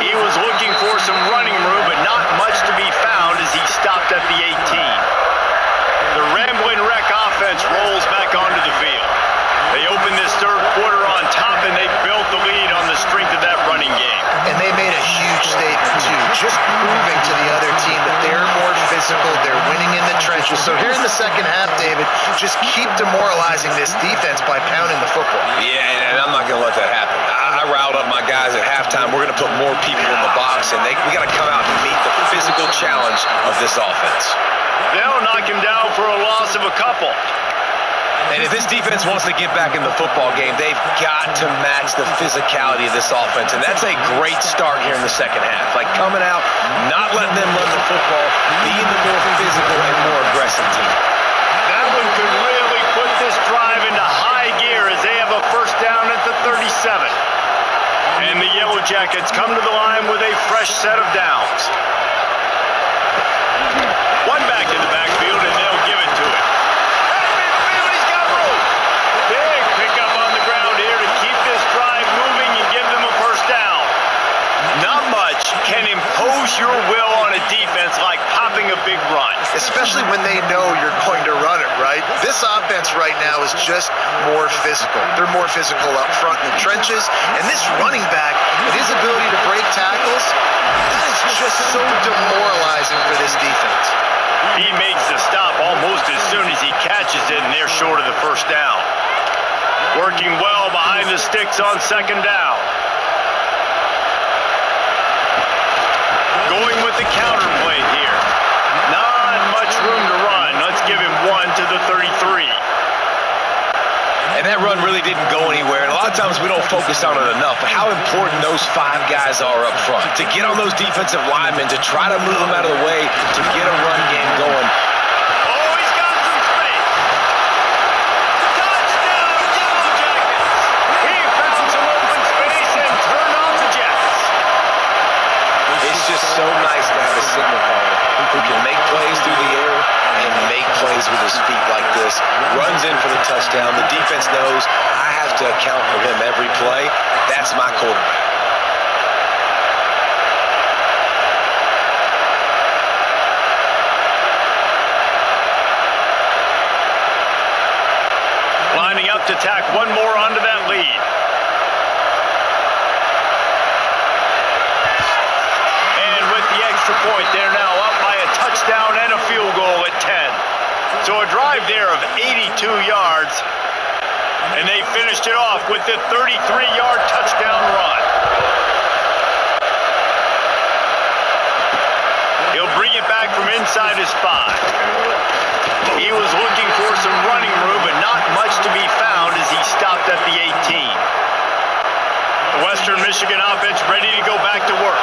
He was looking for some running room, but not much to be found as he stopped at the 18. The Ramblin' Wreck offense rolls back onto the field. They opened this third quarter on top, and they built the lead on the strength of that running game. And they made a huge statement, too, just proving to the other team that they're more physical, they're winning in the trenches. So here in the second half, David, just keep demoralizing this defense by pounding the football. Yeah, and I'm not going to let that happen. I riled up my guys at halftime. We're going to put more people in the box, and we got to come out and meet the physical challenge of this offense. They'll knock him down for a loss of a couple. And if this defense wants to get back in the football game, they've got to match the physicality of this offense. And that's a great start here in the second half. Like coming out, not letting them run the football, being the more physical and more aggressive team. That one could really put this drive into high gear as they have a first down at the 37. And the Yellow Jackets come to the line with a fresh set of downs. just more physical. They're more physical up front in the trenches. And this running back, with his ability to break tackles, that is just so demoralizing for this defense. He makes the stop almost as soon as he catches it, and they're short of the first down. Working well behind the sticks on second down. Going with the counter play here. Not much room to run. Let's give him 1 to the 33. And that run really didn't go anywhere. And a lot of times we don't focus on it enough. But how important those 5 guys are up front. To get on those defensive linemen, to try to move them out of the way, to get a run game going. Oh, he's got some space. Touchdown, Yellow Jackets. He found some open space and turned on the Jets. It's just so nice to have a signal caller who can make plays through the air and make plays with his feet like this. Runs in for the touchdown. The defense knows I have to account for him every play. That's my quarterback. Lining up to tack one more onto that lead. And with the extra point, they're now up by a touchdown and a field goal at 10. So a drive there of 82 yards, and they finished it off with the 33-yard touchdown run. He'll bring it back from inside his 5. He was looking for some running room, but not much to be found as he stopped at the 18. The Western Michigan offense ready to go back to work.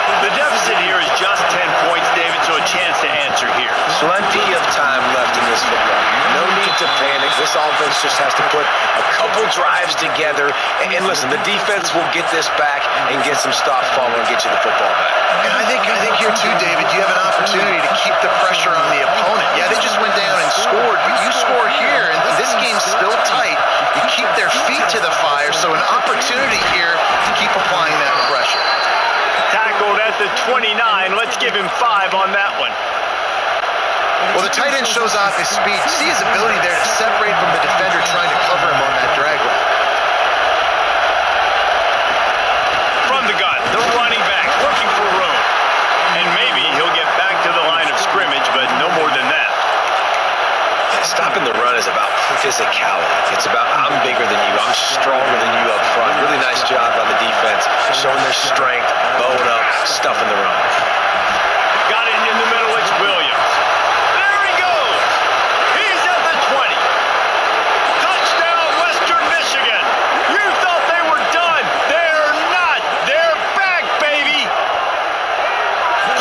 The deficit here is just 10 points, David, so a chance to answer here. Plenty of time left in this football. No need to panic. This offense just has to put a couple drives together. And listen, the defense will get this back and get some stops following and get you the football back. And I think here too, David, you have an opportunity to keep the pressure on the opponent. Yeah, they just went down and scored, but you score here, and this game's still tight. You keep their feet to the fire, so an opportunity here to keep applying that pressure. Tackled at the 29. Let's give him 5 on that one. Well, the tight end shows off his speed. See his ability there to separate from the defender trying to cover him on that drag route. From the gun, the running back looking for room. And maybe he'll get back to the line of scrimmage, but no more than that. Stopping the run is about physicality. It's about I'm bigger than you. I'm stronger than you up front. Really nice job by the defense, showing their strength, bowing up, stuffing the run. Got it in the middle. It's Williams. There he goes. He's at the 20. Touchdown, Western Michigan. You thought they were done. They're not. They're back, baby.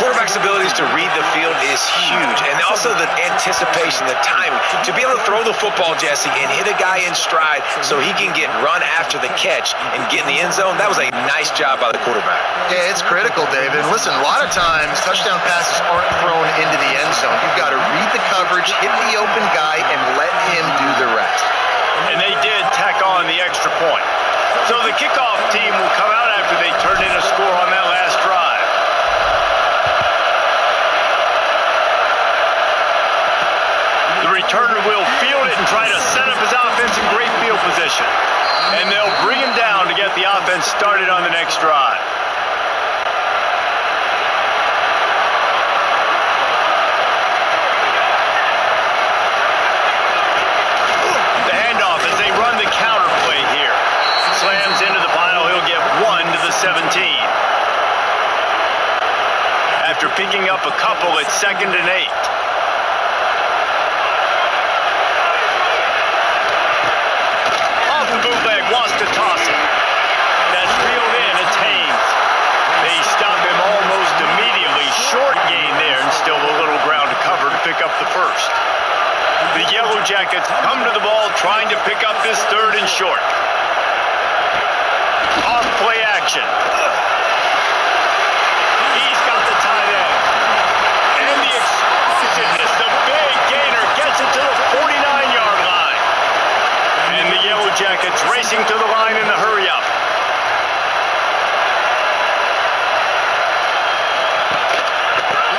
Quarterback's abilities to read the field is huge, and also the anticipation, the timing. To be able to throw the football, Jesse, and hit a guy in stride so he can get run after the catch and get in the end zone, that was a nice job by the quarterback. Yeah, it's critical, David. And listen, a lot of times touchdown passes aren't thrown into the end zone. You've got to read the coverage, hit the open guy, and let him do the rest. And they did tack on the extra point. So the kickoff team will come out after they turn in a score on that last drive. The returner will field it and try to set up his offense in great field position. And they'll bring him down to get the offense started on the next drive. The handoff as they run the counter play here. Slams into the pile. He'll get 1 to the 17. After picking up a couple, it's 2nd and 8. Bootleg wants to toss it. That's reeled in. It's Haynes. They stop him almost immediately. Short gain there, and still a little ground to cover to pick up the first. The Yellow Jackets come to the ball trying to pick up this 3rd and short. Off play action. He's got the tight end. And the explosiveness, the big gainer gets it to the 49-yard line. And the Yellow Jackets racing to the line in a hurry up.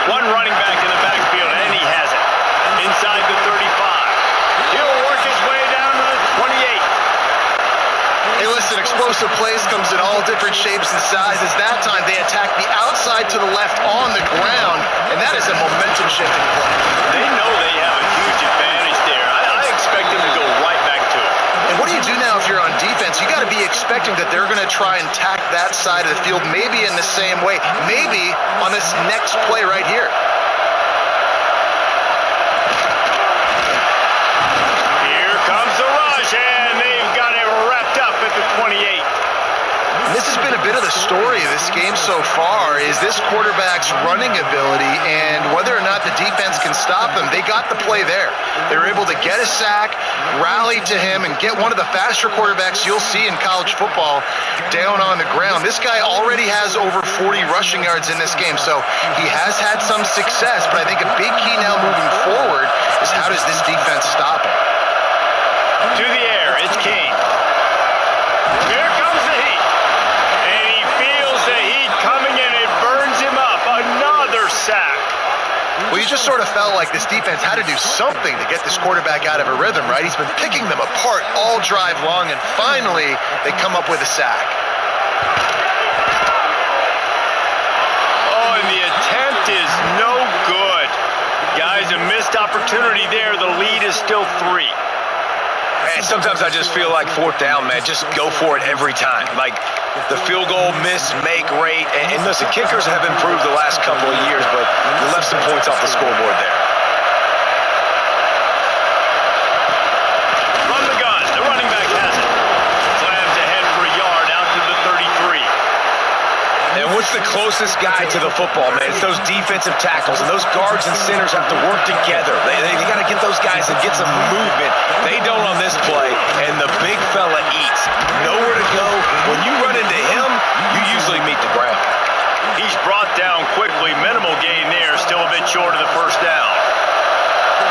One running back in the backfield, and he has it. Inside the 35. He'll work his way down to the explosive plays comes in all different shapes and sizes. That time they attack the outside to the left on the ground, and that is a momentum shifting play. They know they have a huge advantage there. I expect them to go right back to it. And what do you do now if you're on defense? You got to be expecting that they're going to try and tack that side of the field, maybe in the same way, maybe on this next play right here. Here comes the rush, and they've got it wrapped up at the 28. This has been a bit of the story of this game so far, is this quarterback's running ability and whether or not the defense can stop them. They got the play there. They were able to get a sack, rally to him, and get one of the faster quarterbacks you'll see in college football down on the ground. This guy already has over 40 rushing yards in this game, so he has had some success, but I think a big key now moving forward is how does this defense stop him? To the air, it's Kane. Here comes the heat. And he feels the heat coming and it burns him up. Another sack. Well, you just sort of felt like this defense had to do something to get this quarterback out of a rhythm, right? He's been picking them apart all drive long, and finally they come up with a sack. Oh, and the attempt is no good. Guys, a missed opportunity there. The lead is still 3. And sometimes I just feel like fourth down, man, just go for it every time. Like the field goal miss-make rate. And listen, kickers have improved the last couple of years, but you left some points off the scoreboard there. From the gun, the running back has it. Slams ahead for a yard out to the 33. And what's the closest guy to the football, man? It's those defensive tackles, and those guards and centers have to work together. They got to get those guys and get some movement. They don't on this play, and the big fella eats. Nowhere to go. When you run into him, you usually meet the ground. He's brought down quickly. Minimal gain there. Still a bit short of the first down.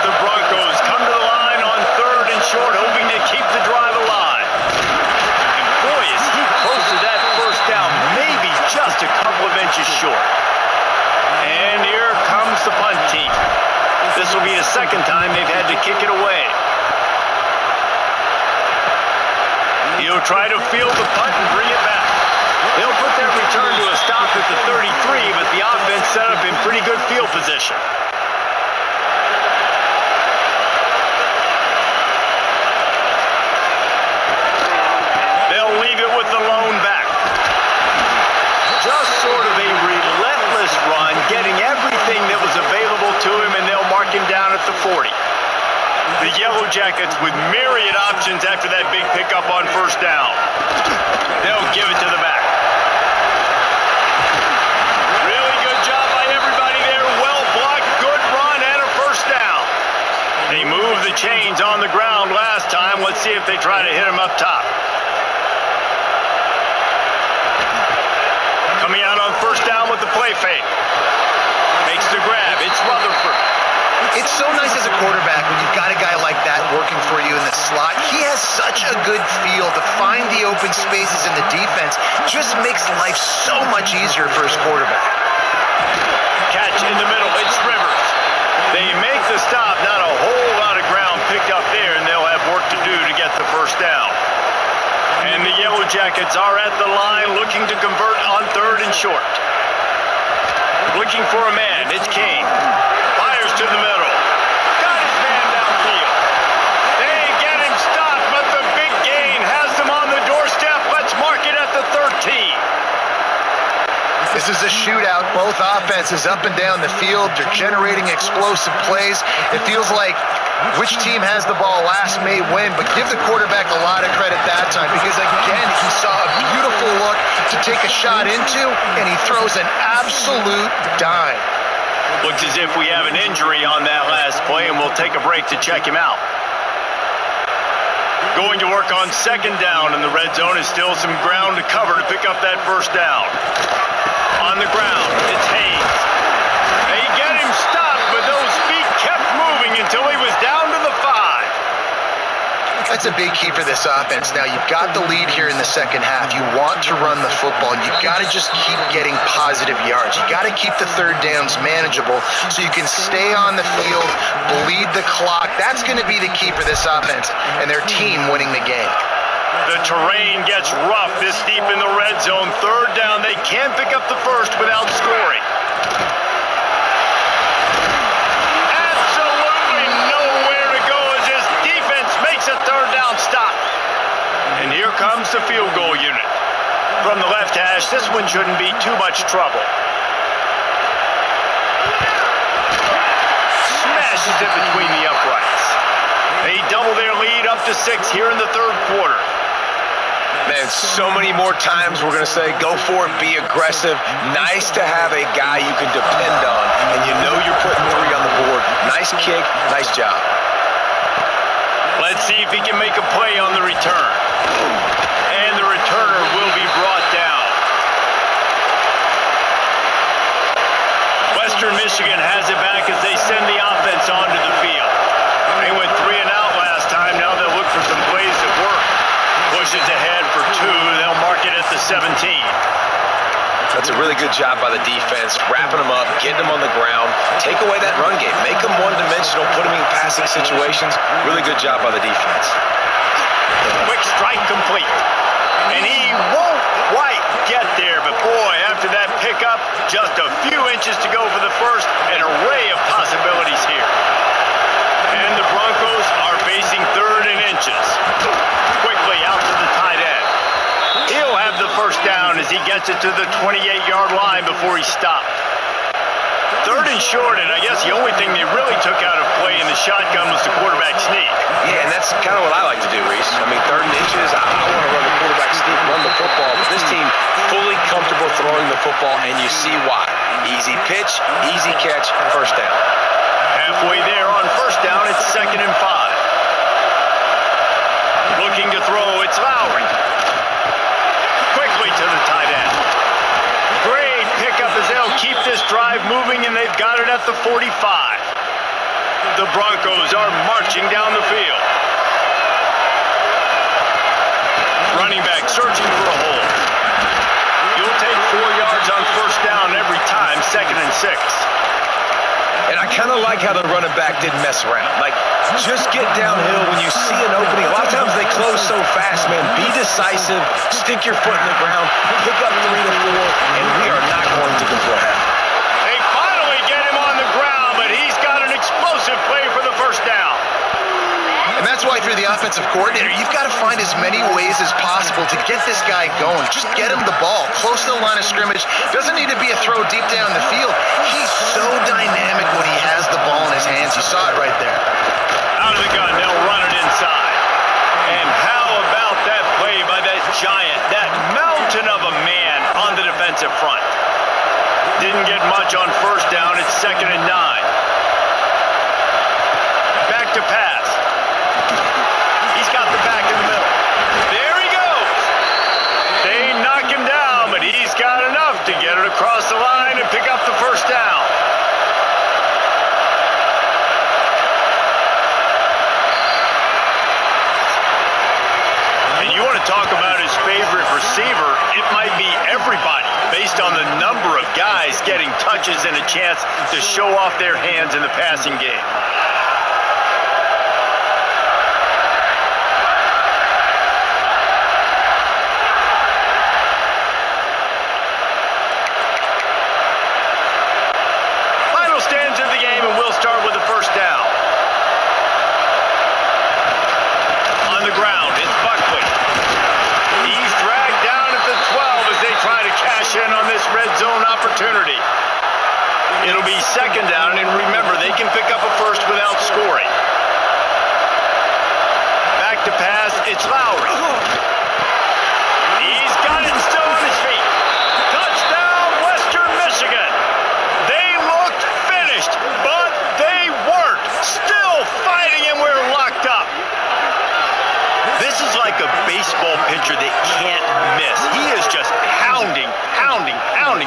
The Broncos come to the line on 3rd and short, hoping to keep the drive alive. And boy, is he close to that first down. Maybe just a couple of inches short. And here comes the punt team. This will be the second time they've had to kick it away. He'll try to field the punt and bring it back. They'll put their return to a stop at the 33, but the offense set up in pretty good field position. They'll leave it with the lone back. Just sort of a relentless run, getting everything that was available to him, and they'll mark him down at the 40. The Yellow Jackets with myriad options after that big pickup on first down. They'll give it to the back. Really good job by everybody there. Well blocked, good run, and a first down. They moved the chains on the ground last time. Let's see if they try to hit him up top. Coming out on first down with the play fake. Makes the grab. It's Rutherford. It's so nice as a quarterback when you've got a guy like that working for you in the slot. He has such a good feel to find the open spaces in the defense. Just makes life so much easier for his quarterback. Catch in the middle. It's Rivers. They make the stop. Not a whole lot of ground picked up there, and they'll have work to do to get the first down. And the Yellow Jackets are at the line looking to convert on 3rd and short. Looking for a man. It's Kane. Fires to the middle. Got his man downfield. They get him stopped, but the big gain has them on the doorstep. Let's mark it at the 13. This is a shootout. Both offenses up and down the field. They're generating explosive plays. It feels like which team has the ball last may win, but give the quarterback a lot of credit that time because, again, he saw a beautiful look to take a shot into, and he throws an absolute dime. Looks as if we have an injury on that last play, and we'll take a break to check him out. Going to work on 2nd down, and the red zone is still some ground to cover to pick up that first down. On the ground, it's Hayes. They get him stopped, but those feet kept moving until he was down to the 5. That's a big key for this offense. Now, you've got the lead here in the second half. You want to run the football. You've got to just keep getting positive yards. You've got to keep the 3rd downs manageable so you can stay on the field, bleed the clock. That's going to be the key for this offense and their team winning the game. The terrain gets rough this deep in the red zone. Third down, they can't pick up the first without scoring. Absolutely nowhere to go as his defense makes a third down stop. And here comes the field goal unit. From the left hash, this one shouldn't be too much trouble. Smashes it between the uprights. They double their lead up to 6 here in the third quarter. Man, so many more times we're going to say, go for it, be aggressive. Nice to have a guy you can depend on, and you know you're putting 3 on the board. Nice kick, nice job. Let's see if he can make a play on the return. And the returner will be brought down. Western Michigan has it back as they send the offense onto the field. They went 3 and out last time. Now they'll look for some plays that work. Pushes ahead for 2. They'll mark it at the 17. That's a really good job by the defense, wrapping them up, getting them on the ground, take away that run game, make them one-dimensional, put them in passing situations. Really good job by the defense. Quick strike complete. And he won't quite get there, but boy, after that pickup, just a few inches to go for the first. An array of possibilities here. And the Broncos are facing 3rd and inches. Quickly out to the tight end. He'll have the first down as he gets it to the 28-yard line before he stopped. 3rd and short, and I guess the only thing they really took out of play in the shotgun was the quarterback sneak. Yeah, and that's kind of what I like to do, Reese. I mean, 3rd and inches, I want to run the quarterback sneak, run the football, but this team fully comfortable throwing the football, and you see why. Easy pitch, easy catch, first down. Halfway there on first down, it's 2nd and 5. Looking to throw, it's Lowry. Quickly to the tight end. Great pickup as they'll keep this drive moving, and they've got it at the 45. The Broncos are marching down the field. Running back searching for a hole. You'll take 4 yards on first down every time, 2nd and 6. And I kind of like how the running back didn't mess around. Like, just get downhill when you see an opening. A lot of times they close so fast, man. Be decisive, stick your foot in the ground, pick up 3 to 4, and we are not going to complain. They finally get him on the ground, but he's got an explosive play for the first down. And that's why through the offensive coordinator, you've got to find as many ways as possible to get this guy going. Just get him the ball close to the line of scrimmage. Doesn't need to be a throw deep down the field. He's so dynamic when he has the ball in his hands. You saw it right there. Out of the gun, they'll run it inside. And how about that play by that giant, that mountain of a man on the defensive front? Didn't get much on first down. It's 2nd and 9. Back to pass. He's got the back in the middle. There he goes. They knock him down, but he's got enough to get it across the line and pick up the first down. And you want to talk about his favorite receiver, it might be everybody based on the number of guys getting touches and a chance to show off their hands in the passing game. Stands of the game, and we'll start with the first down. On the ground, it's Buckley. He's dragged down at the 12 as they try to cash in on this red zone opportunity. It'll be 2nd down, and remember, they can pick up a first without scoring. Back to pass, it's Lowry. He's got it still on his feet. Touchdown, Western Michigan. They looked finished, but they weren't. Still fighting, and we're locked up. This is like a baseball pitcher that can't miss. He is just pounding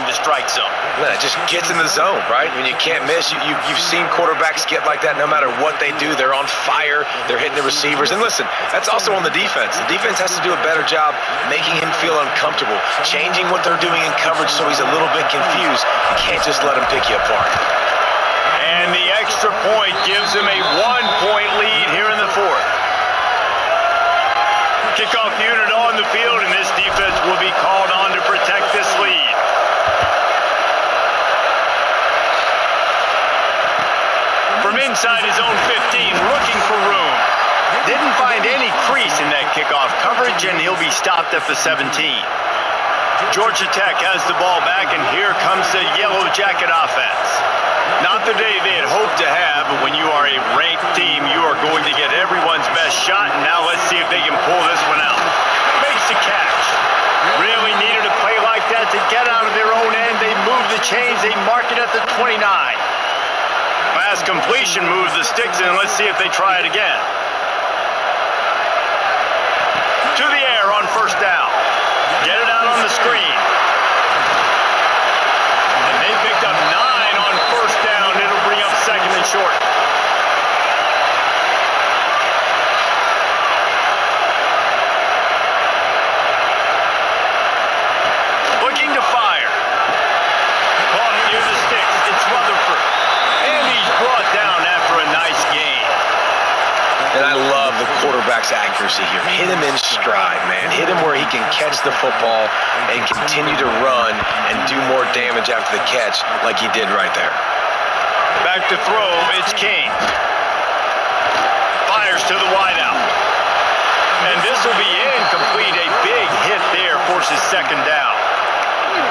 the strike zone. Yeah, it just gets in the zone, right? When you can't miss, you've seen quarterbacks get like that no matter what they do. They're on fire. They're hitting the receivers. And listen, that's also on the defense. The defense has to do a better job making him feel uncomfortable, changing what they're doing in coverage so he's a little bit confused. You can't just let him pick you apart. And the extra point gives him a 1-point lead here in the fourth. Kickoff unit on the field, and this defense will be called on to protect this lead. From inside his own 15, looking for room. Didn't find any crease in that kickoff coverage, and he'll be stopped at the 17. Georgia Tech has the ball back, and here comes the Yellow Jacket offense. Not the day they had hoped to have, but when you are a ranked team, you are going to get everyone's best shot, and now let's see if they can pull this one out. Makes the catch. Really needed a play like that to get out of their own end. They move the chains. They mark it at the 29. Pass completion moves the sticks, and let's see if they try it again. To the air on first down. Get it out on the screen. And they picked up 9 on first down. It'll bring up second and short. Looking to fire. Caught it near the sticks. It's Rutherford. And he's brought down after a nice gain. And I love the quarterback's accuracy here. Hit him in stride, man. Hit him where he can catch the football and continue to run and do more damage after the catch like he did right there. Back to throw, it's King. Fires to the wideout. And this will be incomplete. A big hit there forces second down.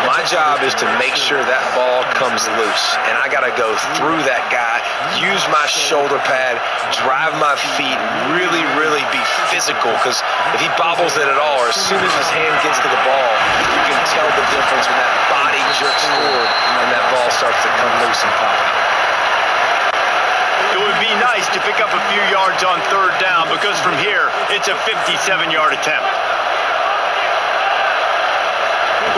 My job is to make sure that ball comes loose, and I got to go through that guy, use my shoulder pad, drive my feet, really, really be physical, because if he bobbles it at all, or as soon as his hand gets to the ball, you can tell the difference when that body jerks forward and that ball starts to come loose and pop out. It would be nice to pick up a few yards on third down, because from here, it's a 57-yard attempt.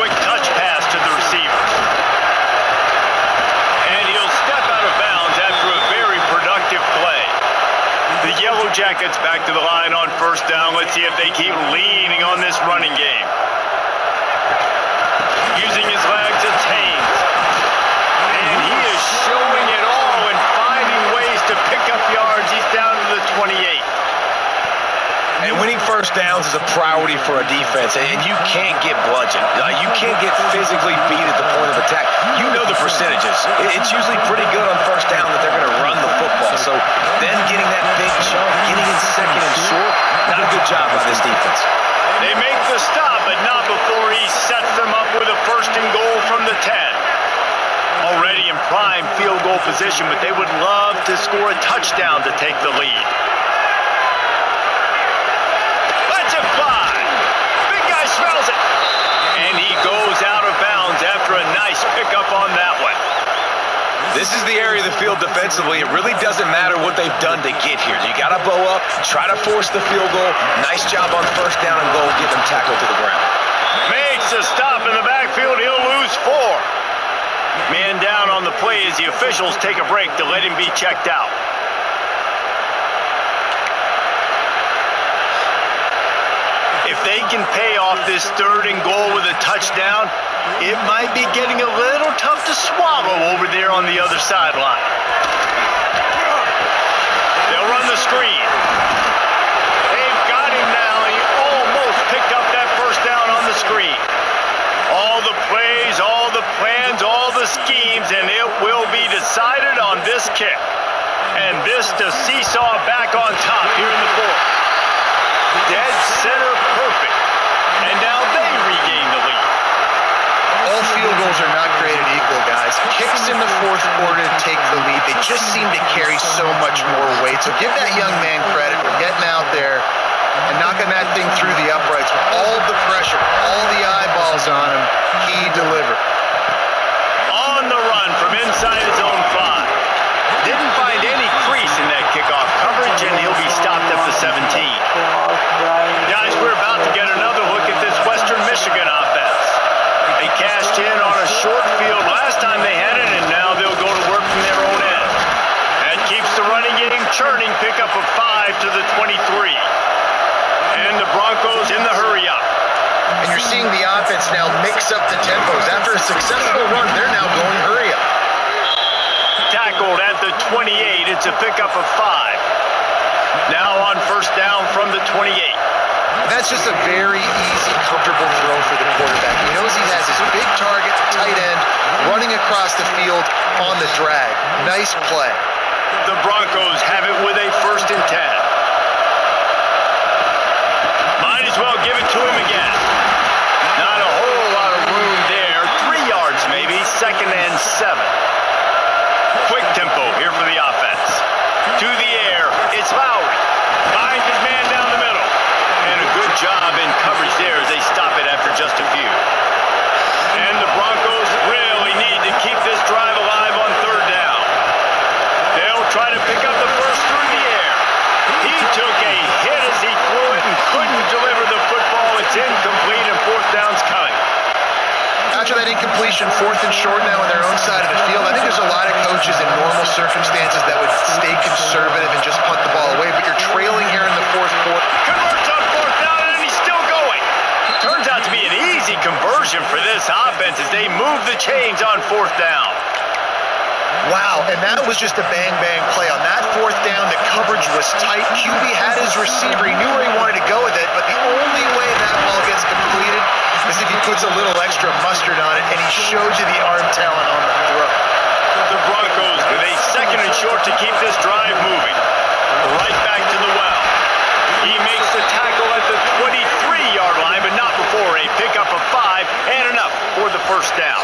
Quick touch pass to the receiver. And he'll step out of bounds after a very productive play. The Yellow Jackets back to the line on first down. Let's see if they keep leaning on this running game. Using his legs, it's Haynes. And he is showing it all and finding ways to pick up yards. He's down to the 28. And winning first downs is a priority for a defense, and you can't get bludgeoned. You can't get physically beat at the point of attack. You know the percentages. It's usually pretty good on first down that they're going to run the football. So then getting that big chunk, getting in second and short, not a good job by this defense. They make the stop, but not before he sets them up with a first and goal from the 10. Already in prime field goal position, but they would love to score a touchdown to take the lead. Smells it. And he goes out of bounds after a nice pickup on that one. This is the area of the field defensively. It really doesn't matter what they've done to get here. You got to bow up, try to force the field goal. Nice job on first down and goal, get them tackled to the ground. Makes a stop in the backfield. He'll lose 4. Man down on the play as the officials take a break to let him be checked out. If they can pay off this third and goal with a touchdown, it might be getting a little tough to swallow over there on the other sideline. They'll run the screen. They've got him now. He almost picked up that first down on the screen. All the plays, all the plans, all the schemes, and it will be decided on this kick. And this to seesaw back on top here in the fourth. Dead center perfect. And now they regain the lead. All field goals are not created equal, guys. Kicks in the fourth quarter to take the lead. They just seem to carry so much more weight. So give that young man credit for getting out there and knocking that thing through the uprights with all the pressure, all the eyeballs on him. He delivered. On the run from inside his own 5. Didn't find any crease in that kickoff coverage, and he'll be stopped at the 17. Guys, we're about to get another look at this Western Michigan offense. They cashed in on a short field last time they had it, and now they'll go to work from their own end. That keeps the running game churning. Pickup of 5 to the 23. And the Broncos in the hurry-up. And you're seeing the offense now mix up the tempos. After a successful run, they're now going hurry-up. Tackled at the 28. It's a pickup of 5. Now on first down from the 28. that's just a very easy, comfortable throw for the quarterback. He knows he has his big target, tight end, running across the field on the drag. Nice play. The Broncos have it with a 1st and 10. Might as well give it to him again. Not a whole lot of room there. 3 yards maybe. 2nd and 7. Quick tempo here for the offense. To the air. It's Lowry. Finds his man down the middle. And a good job in coverage there as they stop it after just a few. And the Broncos really need to keep this drive alive on 3rd down. They'll try to pick up the first through the air. He took a hit as he threw it and couldn't deliver the football. It's incomplete and 4th down's coming. After that incompletion, 4th and short now on their own side of the field, I think there's a lot of coaches in normal circumstances that would stay conservative and just punt the ball away, but you're trailing here in the 4th quarter. Converts on 4th down, and he's still going. Turns out to be an easy conversion for this offense as they move the chains on 4th down. Wow, and that was just a bang-bang play. On that 4th down, the coverage was tight. QB had his receiver. He knew where he wanted to go with it, but the only way that ball gets completed is if he puts a little extra mustard on it, and he shows you the arm talent on the throw. The Broncos with a 2nd and short to keep this drive moving. Right back to the well. He makes the tackle at the 23-yard line, but not before a pickup of 5 and enough for the 1st down.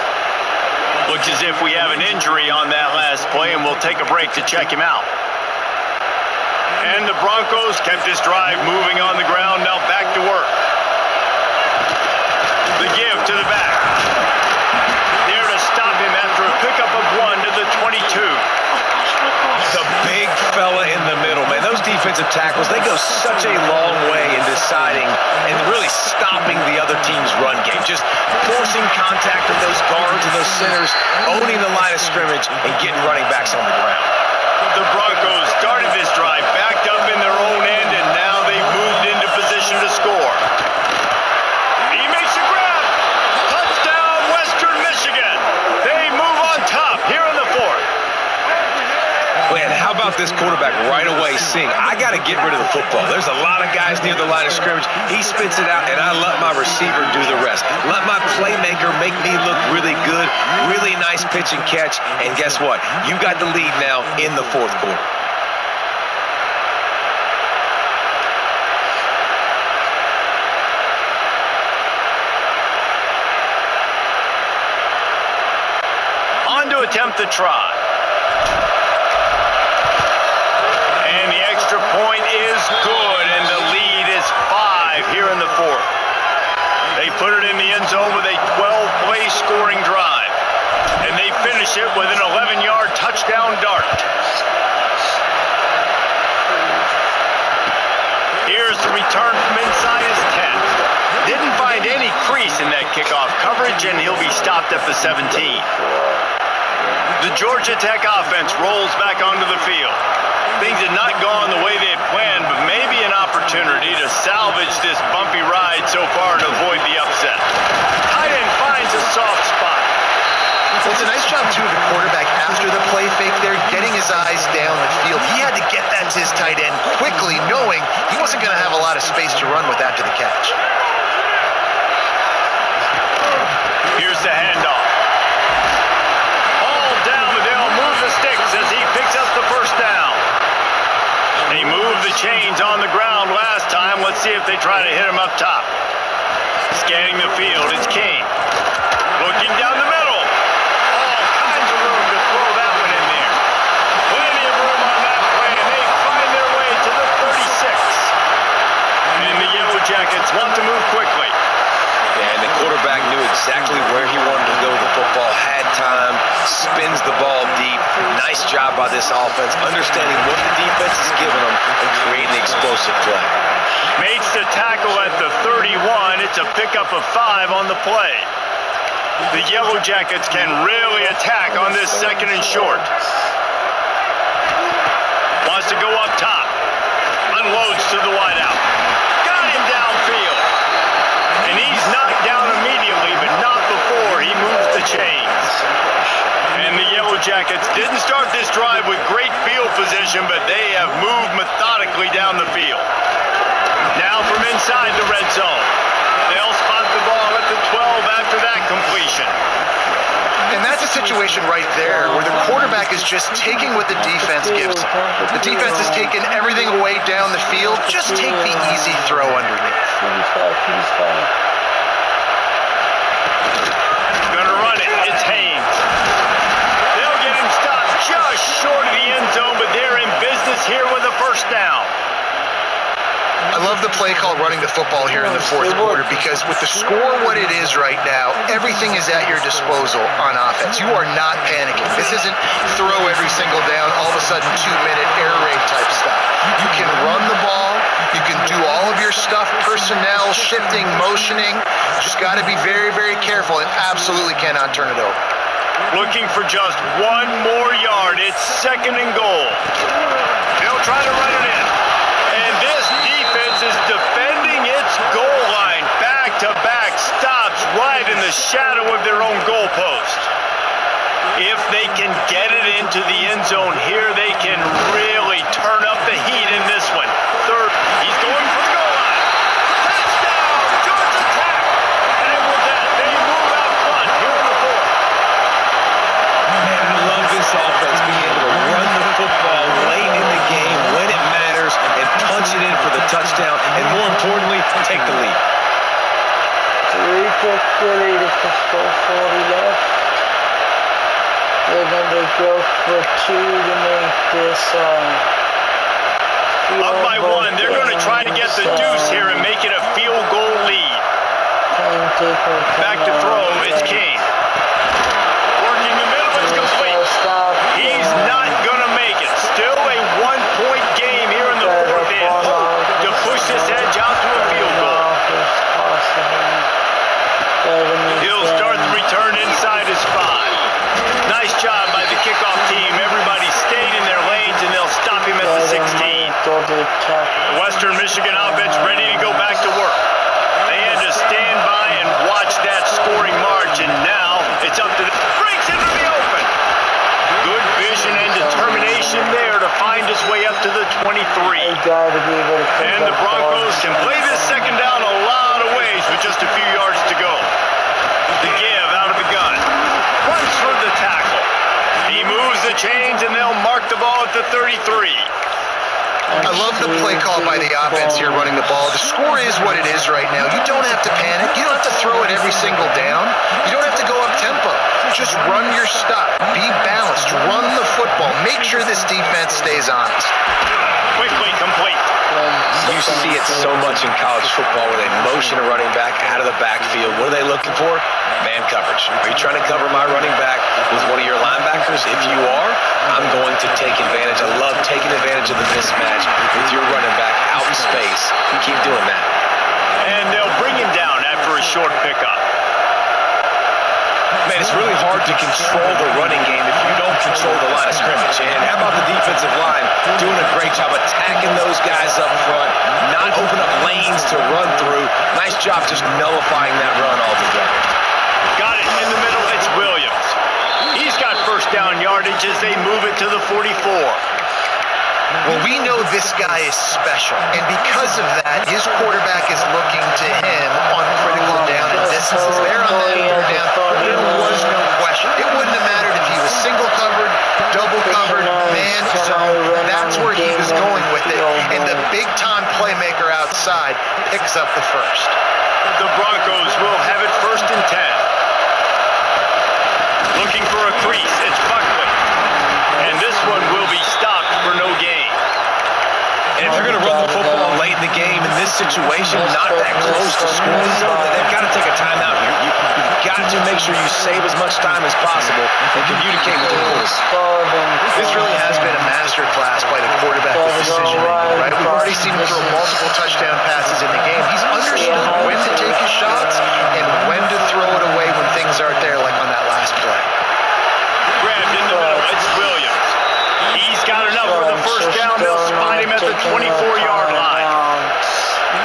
Looks as if we have an injury on that last play, and we'll take a break to check him out. And the Broncos kept this drive moving on the ground. Now back to work. The give to the back. There to stop him after a pickup of 1 to the 22. The big fella in the middle, man. Those defensive tackles, they go such a long way in deciding and really stopping the other team's run game. Just forcing contact with those guards and those centers, owning the line of scrimmage, and getting running backs on the ground. The Broncos started this drive backed up in their own end, and now they've moved into position to score. He makes a grab. Touchdown, Western Michigan. They move on top here in the 4th. Man, how about this quarterback right away seeing, I got to get rid of the football. There's a lot of guys near the line of scrimmage. He spits it out, and I let my receiver do the rest. Let my playmaker make me look really good, really nice pitch and catch, and guess what? You got the lead now in the 4th quarter. On to attempt the try. And the extra point is good, and the lead is 5 here in the 4th. They put it in the end zone with a 12-play scoring drive, and they finish it with an 11-yard touchdown dart. Here's the return from inside his 10. Didn't find any crease in that kickoff coverage, and he'll be stopped at the 17. The Georgia Tech offense rolls back onto the field. Things had not gone the way they had planned, but maybe an opportunity to salvage this bumpy ride so far and avoid the upset. Tight end finds a soft spot. Well, it's a nice job, too, of the quarterback after the play fake there, getting his eyes down the field. He had to get that to his tight end quickly, knowing he wasn't going to have a lot of space to run with after the catch. Here's the handoff. All down, Liddell moves the sticks as he picks up the 1st down. They moved the chains on the ground last time. Let's see if they try to hit him up top. Scanning the field, it's King. Looking down the middle. All kinds of room to throw that one in there. Plenty of room on that play, and they find their way to the 36. And the Yellow Jackets want to move quickly. And the quarterback knew exactly where he wanted to go with the football, had time, spins the ball deep. Nice job by this offense, understanding what the defense is giving them and creating the explosive play. Makes the tackle at the 31. It's a pickup of 5 on the play. The Yellow Jackets can really attack on this 2nd and short. Wants to go up top. Unloads to the wideout. Got him downfield. And he's knocked down immediately, but not before he moves the chains. And the Yellow Jackets didn't start this drive with great field position, but they have moved methodically down the field. Now from inside the red situation right there where the quarterback is just taking what the defense gives him. The defense is taking everything away down the field. Just take the easy throw underneath. Gonna run it. It's Haynes. They'll get him stopped just short of the end zone, but they're in business here with a first down. I love the play call running the football here in the fourth quarter because with the score what it is right now, everything is at your disposal on offense. You are not panicking. This isn't throw every single down, all of a sudden 2-minute air raid type stuff. You can run the ball. You can do all of your stuff, personnel, shifting, motioning. Just got to be very, very careful and absolutely cannot turn it over. Looking for just one more yard. It's 2nd and goal. They'll try to run it in. And this defense is defending its goal line. Back-to-back stops right in the shadow of their own goalpost. If they can get it into the end zone here, they can really turn up the heat in this one. Third, he's going for the goal line. Touchdown, Georgia Tech. And with that, they move out front here in the fourth. Man, I love this offense being able to run the football late in the game when it matters and punch it in for the touchdown and, more importantly, take the lead. We took the lead at the 4:40 left. They're going to go for 2 to make this up by 1. They're going to try to get the deuce here and make it a field goal lead. Back to throw. It's King. Working the middle. It's complete. He's not going to make it. Still a 1-point game here in the fourth. They hope to push this edge out to a field goal. He'll start the return inside his 5. Nice job by the kickoff team. Everybody stayed in their lanes, and they'll stop him at the 16. The Western Michigan offense ready to go back to work. They had to stand by and watch that scoring march, and now it's up to the breaks into the open. Good vision and determination there to find his way up to the 23. And the Broncos can play this second down a lot of ways with just a few yards to go. The give out of the gun. Runs for the tackle. He moves the chains, and they'll mark the ball at the 33. I love the play call by the offense here running the ball. The score is what it is right now. You don't have to panic. You don't have to throw it every single down. You don't have to go up tempo. Just run your stuff. Be balanced. Run the football. Make sure this defense stays honest. Quickly complete. You see it so much in college football where they motion a running back out of the backfield. What are they looking for? Man coverage. Are you trying to cover my running back with one of your linebackers? If you are, I'm going to take advantage. I love taking advantage of the mismatch with your running back out in space. Keep doing that. And they'll bring him down after a short pickup. Man, it's really hard to control the running game if you don't control the line of scrimmage. And how about the defensive line doing a great job attacking those guys up front, not open up lanes to run through. Nice job just nullifying that run altogether. Got it in the middle. It's Williams. He's got first down yardage as they move it to the 44. Well, we know this guy is special, and because of that, his quarterback is looking to him on critical down and distances. There on that third down, there was no question. It wouldn't have mattered if he was single covered, double covered, man zone. That's where he was going with it, and the big-time playmaker outside picks up the first. The Broncos will have it 1st and 10. Looking for a crease. It's Buckley. And this one will be stopped for no gain. And if you're going to run the football late in the game in this situation, not that close to scoring, they've got to take a timeout here. You've got to make sure you save as much time as possible and communicate with your coach. This really has been a master class by the quarterback with decision making, right? We've already seen him throw multiple touchdown passes in the game. He's understood when to take his shots and when to throw it away when things aren't there, like on that last play. Grabbed in the middle. It's Williams. He's got enough for the first down. They'll spot him at the 24-yard line.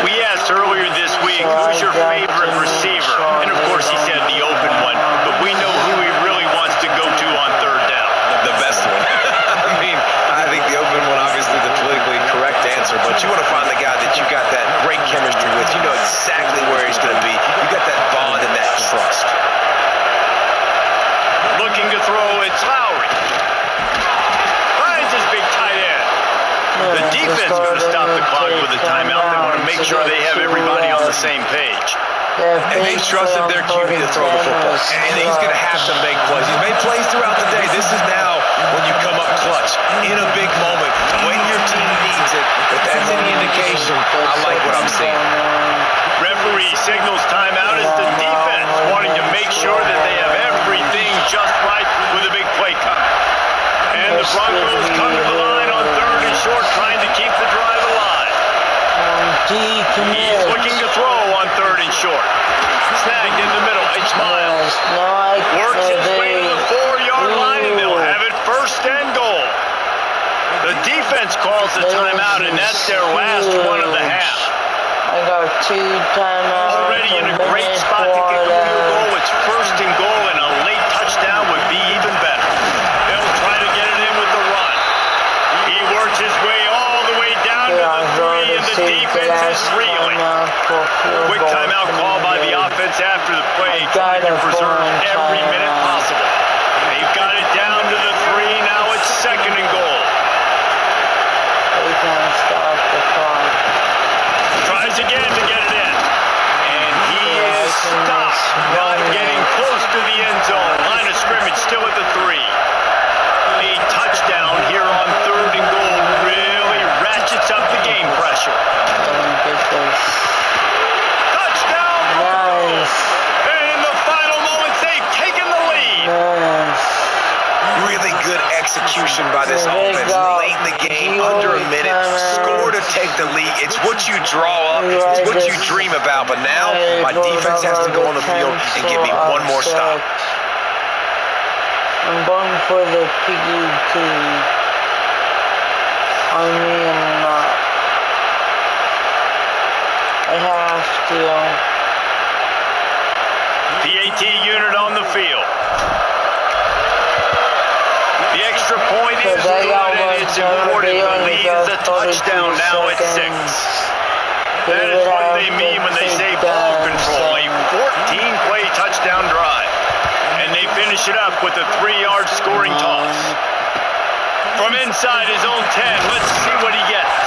We asked earlier this week, who's your favorite receiver? And of course he said the open one, but we know who he really wants to go to on third down. The best one. I mean, I think the open one, obviously the politically correct answer, but you want to find the guy that you got that great chemistry with. You know exactly where he's going to be. You got that bond and that trust. Looking to throw The defense is going to stop the clock with a timeout. They want to make sure they have everybody on the same page. And they trusted their QB to throw the football. And he's going to have to make plays. He's made plays throughout the day. This is now when you come up clutch in a big moment when your team needs it. If that's any indication, I like what I'm seeing. Referee signals timeout as the defense wanting to make sure that they have everything just right with a big play coming. And the Broncos come to the line on 3rd and short, trying to keep the drive alive. He's looking to throw on 3rd and short. Snagged in the middle. It's Miles. Works his way to the 4-yard line, and they'll have it 1st and goal. The defense calls the timeout, and that's their last one of the half. I got 2 timeouts. Already in a great spot to get your goal. It's 1st and goal, and a late touchdown would be even better. They'll try to get it in with the run. He works his way all the way down to the 3, and the defense is reeling. Quick timeout call by the offense after the play, trying to preserve every minute possible. They've got it down to the 3. Now it's 2nd and goal. They can't stop the clock. Tries again to get it in. And he is stopped, not getting close to the end zone. Line of scrimmage still at the 3. A touchdown here on 3rd and goal really ratchets up the game pressure. Touchdown! Nice. And in the final moments, they've taken the lead. Nice. Really good execution by this offense late in the game, under a minute, score to take the lead. It's what you draw up, it's what you dream about, but now my defense has to go on the field and give me one more stop. I'm going for the piggy team. I have to. The AT unit on the field. The extra point is good, and it's important. The lead is a touchdown. Now it's 6. That is what they mean when they say ball control. A 14-play touchdown drive. And they finish it up with a 3-yard scoring toss. From inside his own 10, let's see what he gets.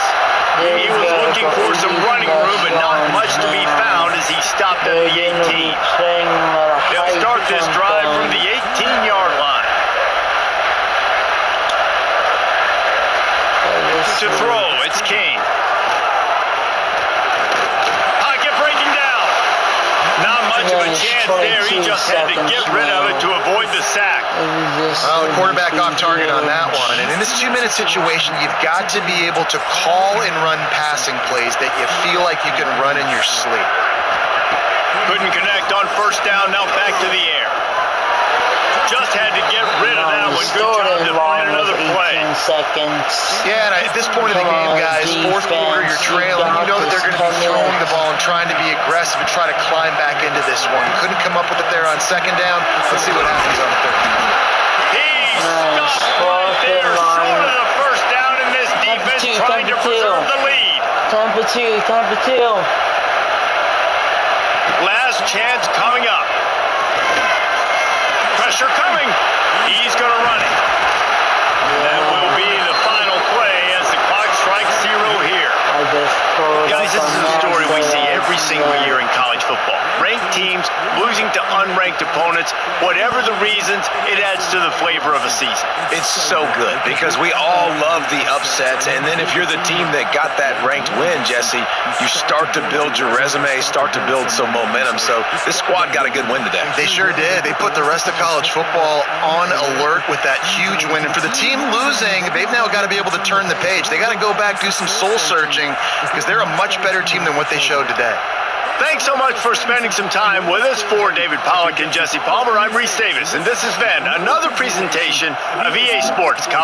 He was looking for some running room, but not much to be found as he stopped at the 18. They'll start this drive from the 18-yard line. To throw, it's King. Pocket breaking down. Not much of a chance there. He just had to get rid of it to avoid the sack. Well, the quarterback off target on that one. And in this 2-minute situation, you've got to be able to call and run passing plays that you feel like you can run in your sleep. Couldn't connect on 1st down. Now back to the air. Just had to get rid of that one. Good job to find another play. Yeah, and at this point of the game, guys, 4th quarter, you're trailing. You know that they're going to be throwing the ball and trying to be aggressive and try to climb back into this one. Couldn't come up with it there on 2nd down. Let's see what happens on 3rd. He stopped right there, short of the 1st down, and this defense trying to preserve the lead. Tampa 2. Last chance coming up. Pressure coming. He's going to run it. That will be the final play as the clock strikes 0 here. Guys, this is a story we see every single year in college football. Ranked teams losing to unranked opponents. Whatever the reasons, it adds to the flavor of a season. It's so good because we all love the upsets, and then if you're the team that got that ranked win, Jesse, you start to build your resume, start to build some momentum. So this squad got a good win today. They sure did. They put the rest of college football on alert with that huge win. And for the team losing, they've now got to be able to turn the page. They got to go back, do some soul searching, because they're a much better team than what they showed today. Thanks so much for spending some time with us. For David Pollack and Jesse Palmer, I'm Reese Davis, and this has been another presentation of EA Sports College.